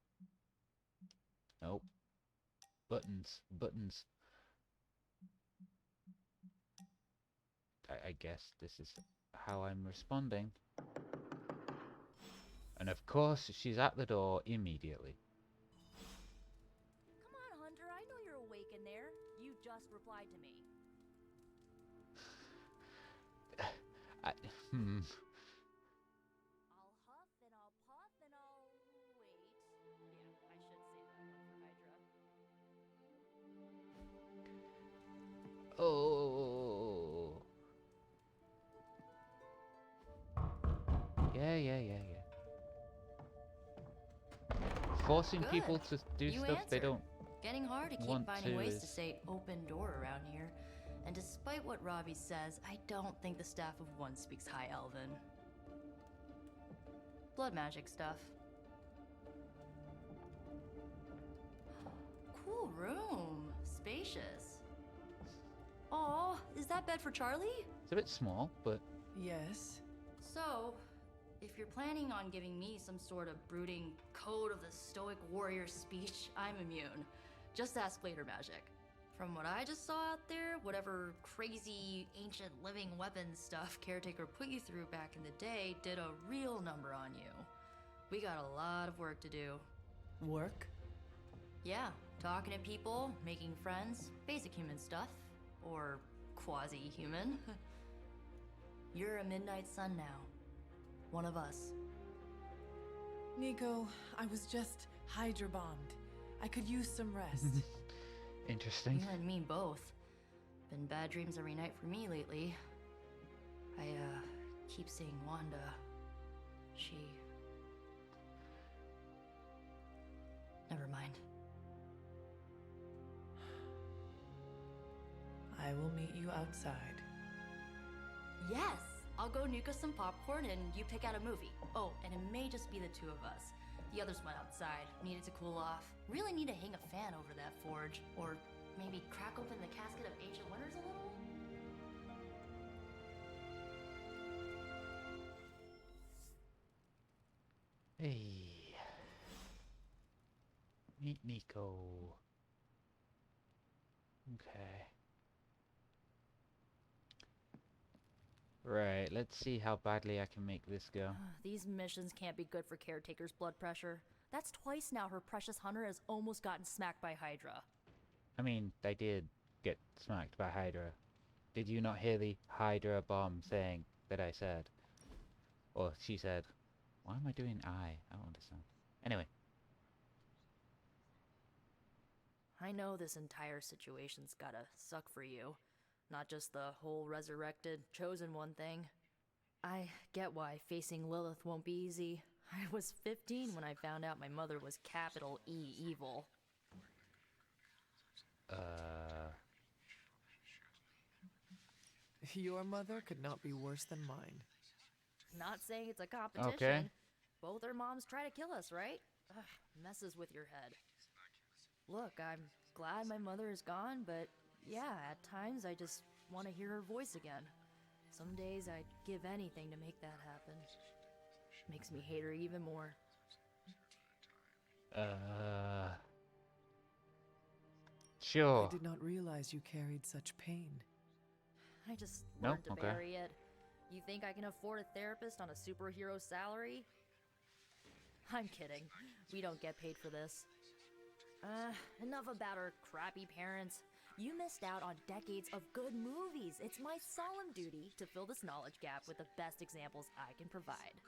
S1: Nope. Buttons. I guess this is how I'm responding. And of course, she's at the door immediately.
S10: Come on, Hunter. I know you're awake in there. You just replied to me.
S7: I'll huff and I'll puff and I'll wait. Yeah, I should
S1: Yeah. Forcing
S10: Good.
S1: people to do
S10: You
S1: stuff they
S10: answered.
S1: don't
S10: Getting hard to keep
S1: want
S10: finding
S1: to
S10: ways
S1: is...
S10: to say open door around here. And despite what Robbie says, I don't think the staff of one speaks High Elven. Blood magic stuff. Cool room. Spacious. Aw, is that bed for Charlie?
S1: It's a bit small, but...
S6: Yes.
S10: So, if you're planning on giving me some sort of brooding code of the stoic warrior speech, I'm immune. Just ask later magic. From what I just saw out there, whatever crazy ancient living weapons stuff Caretaker put you through back in the day did a real number on you. We got a lot of work to do.
S6: Work?
S10: Yeah, talking to people, making friends, basic human stuff. Or quasi-human. You're a Midnight Sun now. One of us.
S6: Nico, I was just Hydra bombed. I could use some rest.
S1: Interesting.
S10: You and me both. Been bad dreams every night for me lately. I, keep seeing Wanda. She... Never mind.
S6: I will meet you outside.
S10: Yes! I'll go nuke us some popcorn and you pick out a movie. Oh, and it may just be the two of us. The others went outside, needed to cool off. Really need to hang a fan over that forge. Or maybe crack open the casket of Ancient Wonders a little?
S1: Hey. Meet Nico. Okay. Right, let's see how badly I can make this go.
S10: These missions can't be good for Caretaker's blood pressure. That's twice now her precious hunter has almost gotten smacked by Hydra.
S1: I mean, they did get smacked by Hydra. Did you not hear the Hydra bomb thing that I said? Or she said. Why am I doing I don't understand. Anyway.
S10: I know this entire situation's gotta suck for you. Not just the whole resurrected, chosen one thing. I get why facing Lilith won't be easy. I was 15 when I found out my mother was capital E evil.
S6: Your mother could not be worse than mine.
S10: Not saying it's a competition.
S1: Okay.
S10: Both our moms try to kill us, right? Ugh, messes with your head. Look, I'm glad my mother is gone, but yeah, at times I just want to hear her voice again. Some days I'd give anything to make that happen. Makes me hate her even more.
S1: Sure.
S6: I did not realize you carried such pain.
S10: I just
S1: No?
S10: learned to
S1: Okay.
S10: bury it. You think I can afford a therapist on a superhero salary? I'm kidding. We don't get paid for this. Enough about our crappy parents. You missed out on decades of good movies. It's my solemn duty to fill this knowledge gap with the best examples I can provide.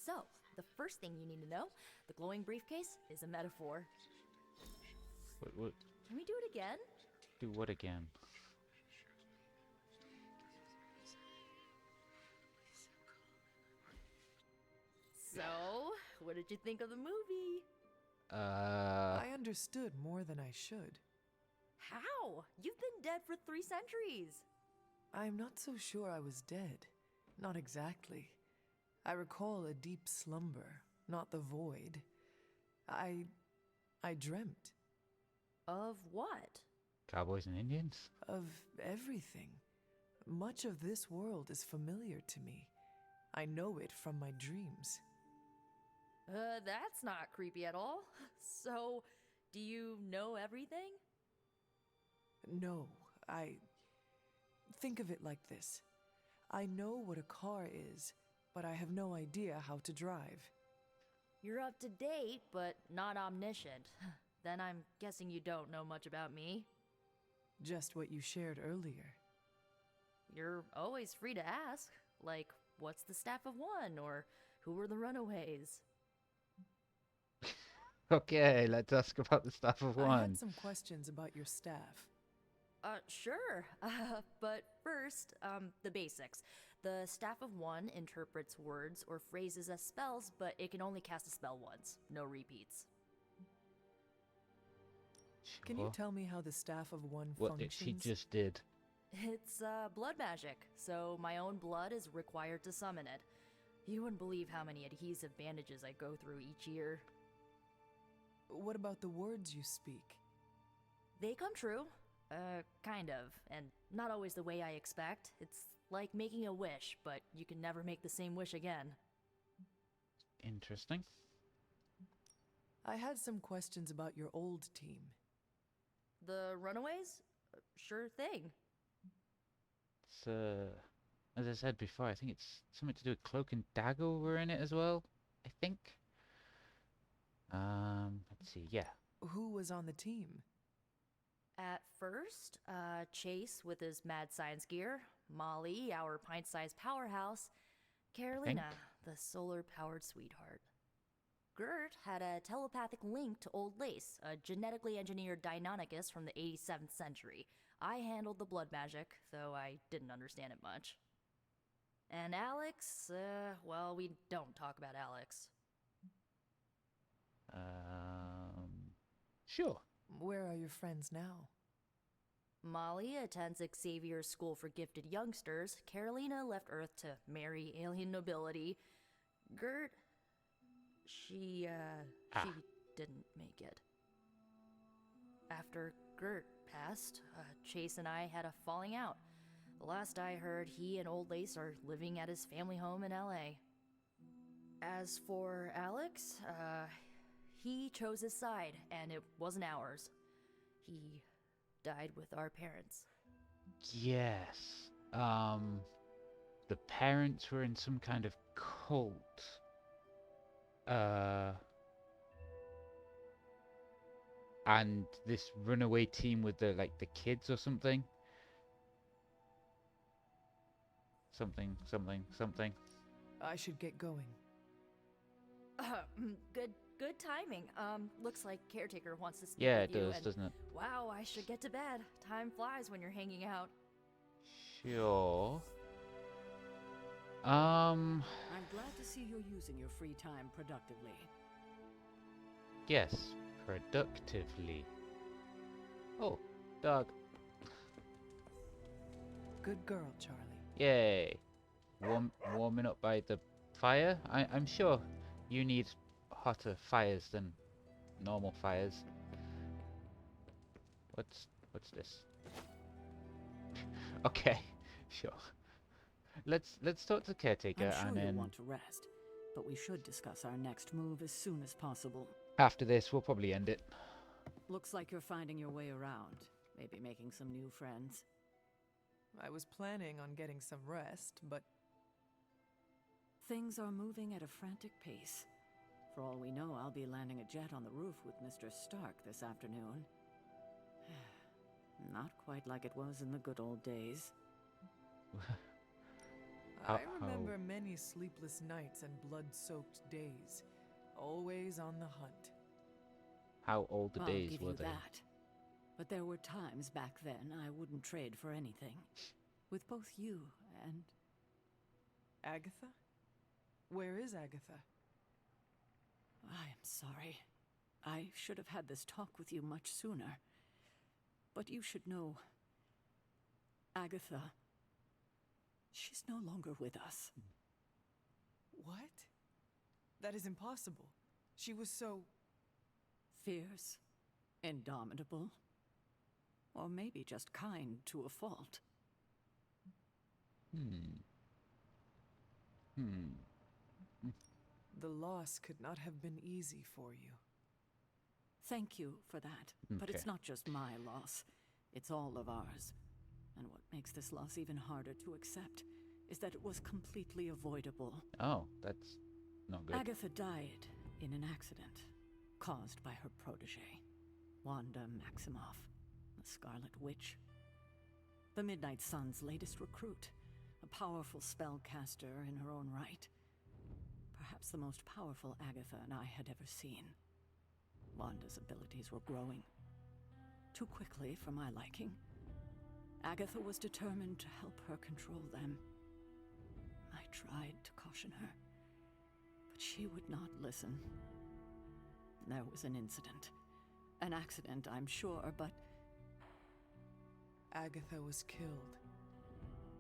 S10: So, the first thing you need to know, the glowing briefcase is a metaphor.
S1: What?
S10: Can we do it again?
S1: Do what again?
S10: So, what did you think of the movie?
S6: I understood more than I should.
S10: How? You've been dead for 3 centuries.
S6: I'm not so sure I was dead. Not exactly. I recall a deep slumber, not the void. I dreamt.
S10: Of what?
S1: Cowboys and Indians?
S6: Of everything. Much of this world is familiar to me. I know it from my dreams.
S10: That's not creepy at all. So, do you know everything?
S6: No, think of it like this. I know what a car is, but I have no idea how to drive.
S10: You're up to date, but not omniscient. Then I'm guessing you don't know much about me.
S6: Just what you shared earlier.
S10: You're always free to ask. Like, what's the staff of one? Or who were the runaways?
S1: Okay, let's ask about the staff of
S6: I
S1: one.
S6: had some questions about your staff.
S10: Sure. But first, the basics. The Staff of One interprets words or phrases as spells, but it can only cast a spell once. No repeats.
S18: Can you tell me how the Staff of One
S1: What
S18: functions?
S1: she just did.
S10: It's blood magic, so my own blood is required to summon it. You wouldn't believe how many adhesive bandages I go through each year.
S18: What about the words you speak?
S10: They come true. Kind of. And not always the way I expect. It's like making a wish, but you can never make the same wish again.
S1: Interesting.
S18: I had some questions about your old team.
S10: The Runaways? Sure thing.
S1: It's, as I said before, I think it's something to do with Cloak and Dagger were in it as well, I think. Let's see, yeah.
S18: Who was on the team?
S10: At first, Chase with his mad science gear, Molly, our pint-sized powerhouse, Carolina, the solar-powered sweetheart. Gert had a telepathic link to Old Lace, a genetically engineered Deinonychus from the 87th century. I handled the blood magic, though I didn't understand it much. And Alex, well, we don't talk about Alex.
S1: Sure.
S18: Where are your friends now?
S10: Molly attends Xavier's School for Gifted Youngsters. Carolina left Earth to marry alien nobility. Gert, she didn't make it. After Gert passed, Chase and I had a falling out. The last I heard, he and Old Lace are living at his family home in LA. As for Alex, he chose his side, and it wasn't ours. He died with our parents.
S1: Yes. The parents were in some kind of cult. And this runaway team with the kids or something. Something.
S18: I should get going.
S10: Good timing. Looks like Caretaker wants to speak
S1: Yeah,
S10: with
S1: it
S10: you,
S1: does,
S10: and
S1: doesn't it?
S10: Wow, I should get to bed. Time flies when you're hanging out.
S1: Sure.
S2: I'm glad to see you're using your free time productively.
S1: Yes, productively. Oh, dog.
S18: Good girl, Charlie.
S1: Yay. Warming up by the fire? I'm sure you need hotter fires than normal fires. What's this? Okay, sure. Let's talk to the Caretaker,
S2: I'm
S1: and
S2: sure you
S1: then
S2: want to rest, but we should discuss our next move as soon as possible.
S1: after this we'll probably end it.
S2: Looks like you're finding your way around. Maybe making some new friends.
S18: I was planning on getting some rest, but...
S2: Things are moving at a frantic pace. For all we know, I'll be landing a jet on the roof with Mr. Stark this afternoon. Not quite like it was in the good old days.
S18: I remember many sleepless nights and blood-soaked days. Always on the hunt.
S1: How old the
S2: I'll
S1: days
S2: give
S1: were
S2: you
S1: they?
S2: that. But there were times back then I wouldn't trade for anything. With both you and...
S18: Agatha? Where is Agatha?
S2: I am sorry. I should have had this talk with you much sooner. But you should know... Agatha... She's no longer with us.
S18: What? That is impossible. She was so...
S2: Fierce, indomitable, or maybe just kind to a fault.
S18: The loss could not have been easy for you.
S2: Thank you for that. But it's
S18: Okay.
S2: not just my loss. It's all of ours. And what makes this loss even harder to accept is that it was completely avoidable.
S1: Oh, that's not good.
S2: Agatha died in an accident caused by her protege, Wanda Maximoff, the Scarlet Witch. The Midnight Sun's latest recruit, a powerful spellcaster in her own right. Perhaps the most powerful Agatha and I had ever seen. Wanda's abilities were growing. Too quickly for my liking. Agatha was determined to help her control them. tried to caution her, but she would not listen. There was an incident. An accident, I'm sure, but...
S18: Agatha was killed.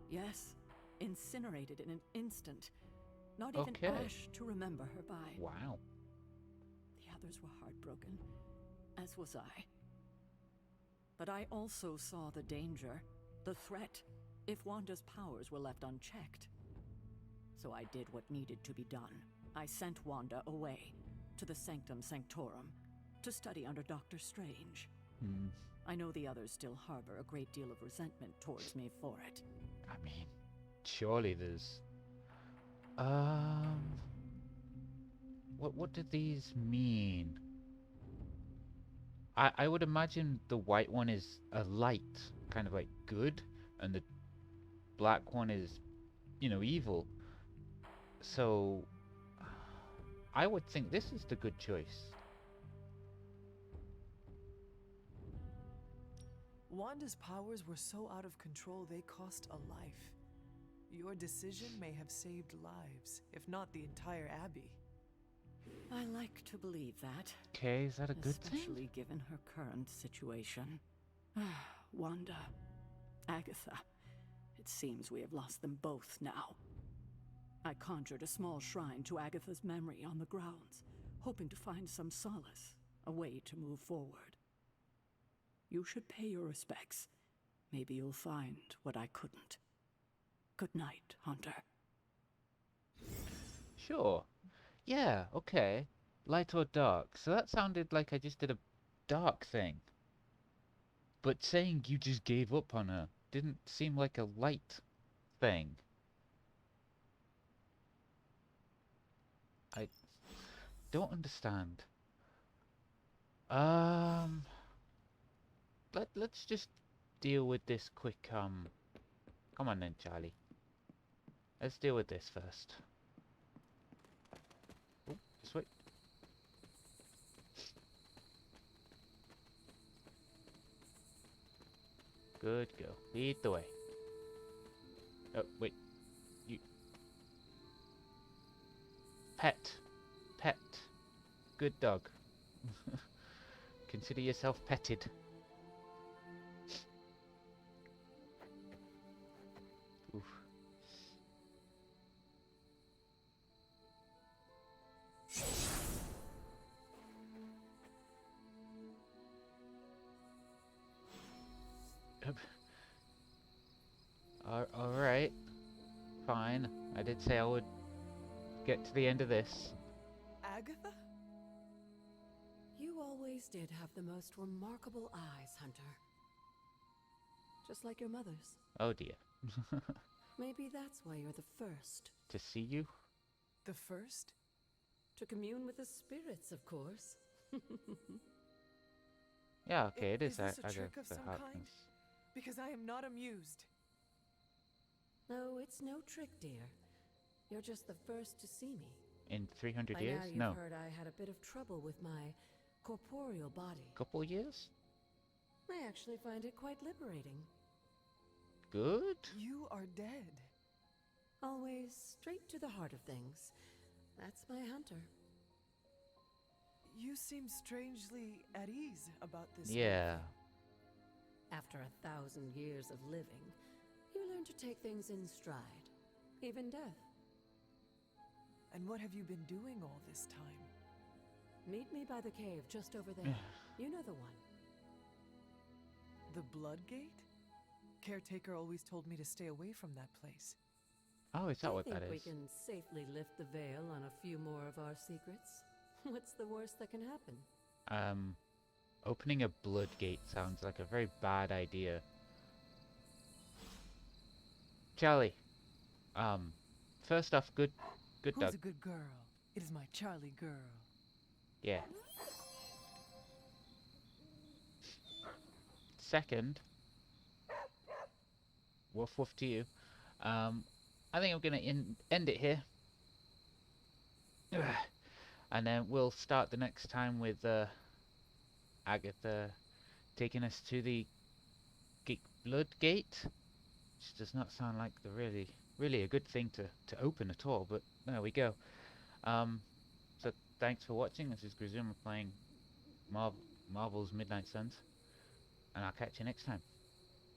S2: Yes, incinerated in an instant. Not even
S1: Okay.
S2: ash to remember her by.
S1: Wow.
S2: The others were heartbroken, as was I. But I also saw the danger, the threat, if Wanda's powers were left unchecked. So I did what needed to be done. I sent Wanda away, to the Sanctum Sanctorum, to study under Doctor Strange. I know the others still harbor a great deal of resentment towards me for it.
S1: I mean, surely there's... What do these mean? I would imagine the white one is a light, kind of like good, and the black one is, you know, evil. So I would think this is the good choice.
S18: Wanda's powers were so out of control they cost a life. Your decision may have saved lives, if not the entire Abbey.
S2: I like to believe that.
S1: Okay, is that a good thing?
S2: Especially given her current situation. Wanda, Agatha. It seems we have lost them both now. I conjured a small shrine to Agatha's memory on the grounds, hoping to find some solace, a way to move forward. You should pay your respects. Maybe you'll find what I couldn't. Good night, Hunter.
S1: Sure. Yeah, okay. Light or dark. So that sounded like I just did a dark thing. But saying you just gave up on her didn't seem like a light thing. I don't understand. Let's just deal with this quick, come on then, Charlie. Let's deal with this first. Oh, this way. Good girl. Lead the way. Oh, wait. You... Pet. Pet. Good dog. Consider yourself petted. Oof. Alright. Fine. I did say I would get to the end of this.
S18: Agatha?
S2: You always did have the most remarkable eyes, Hunter. Just like your mother's.
S1: Oh dear.
S2: Maybe that's why you're the first.
S1: To see you?
S18: The first?
S2: To commune with the spirits, of course.
S1: Yeah, okay, it is.
S18: Is this a trick of
S1: the
S18: some
S1: Harkness.
S18: kind? Because I am not amused.
S2: No, it's no trick, dear. You're just the first to see me.
S1: In 300
S2: By
S1: years?
S2: now you've
S1: No.
S2: heard I had a bit of trouble with my corporeal body.
S1: Couple years?
S2: I actually find it quite liberating.
S1: Good?
S18: You are dead.
S2: Always straight to the heart of things. That's my Hunter.
S18: You seem strangely at ease about this.
S1: Yeah.
S2: After 1,000 years of living, you learn to take things in stride. Even death.
S18: And what have you been doing all this time?
S2: Meet me by the cave just over there. You know the one.
S18: The Blood Gate? Caretaker always told me to stay away from that place.
S1: Oh, is that what that
S2: I think
S1: is?
S2: we can safely lift the veil on a few more of our secrets. What's the worst that can happen?
S1: Opening a blood gate sounds like a very bad idea. Charlie. First off, good
S18: Who's
S1: dog.
S18: a good girl? It is my Charlie girl.
S1: Yeah. Second, woof woof to you. I think I'm gonna end it here. And then we'll start the next time with Agatha taking us to the Blood Gate. which does not sound like the really a good thing to open at all, but there we go. So thanks for watching. This is Grizuma playing Marvel's Midnight Suns, and I'll catch you next time.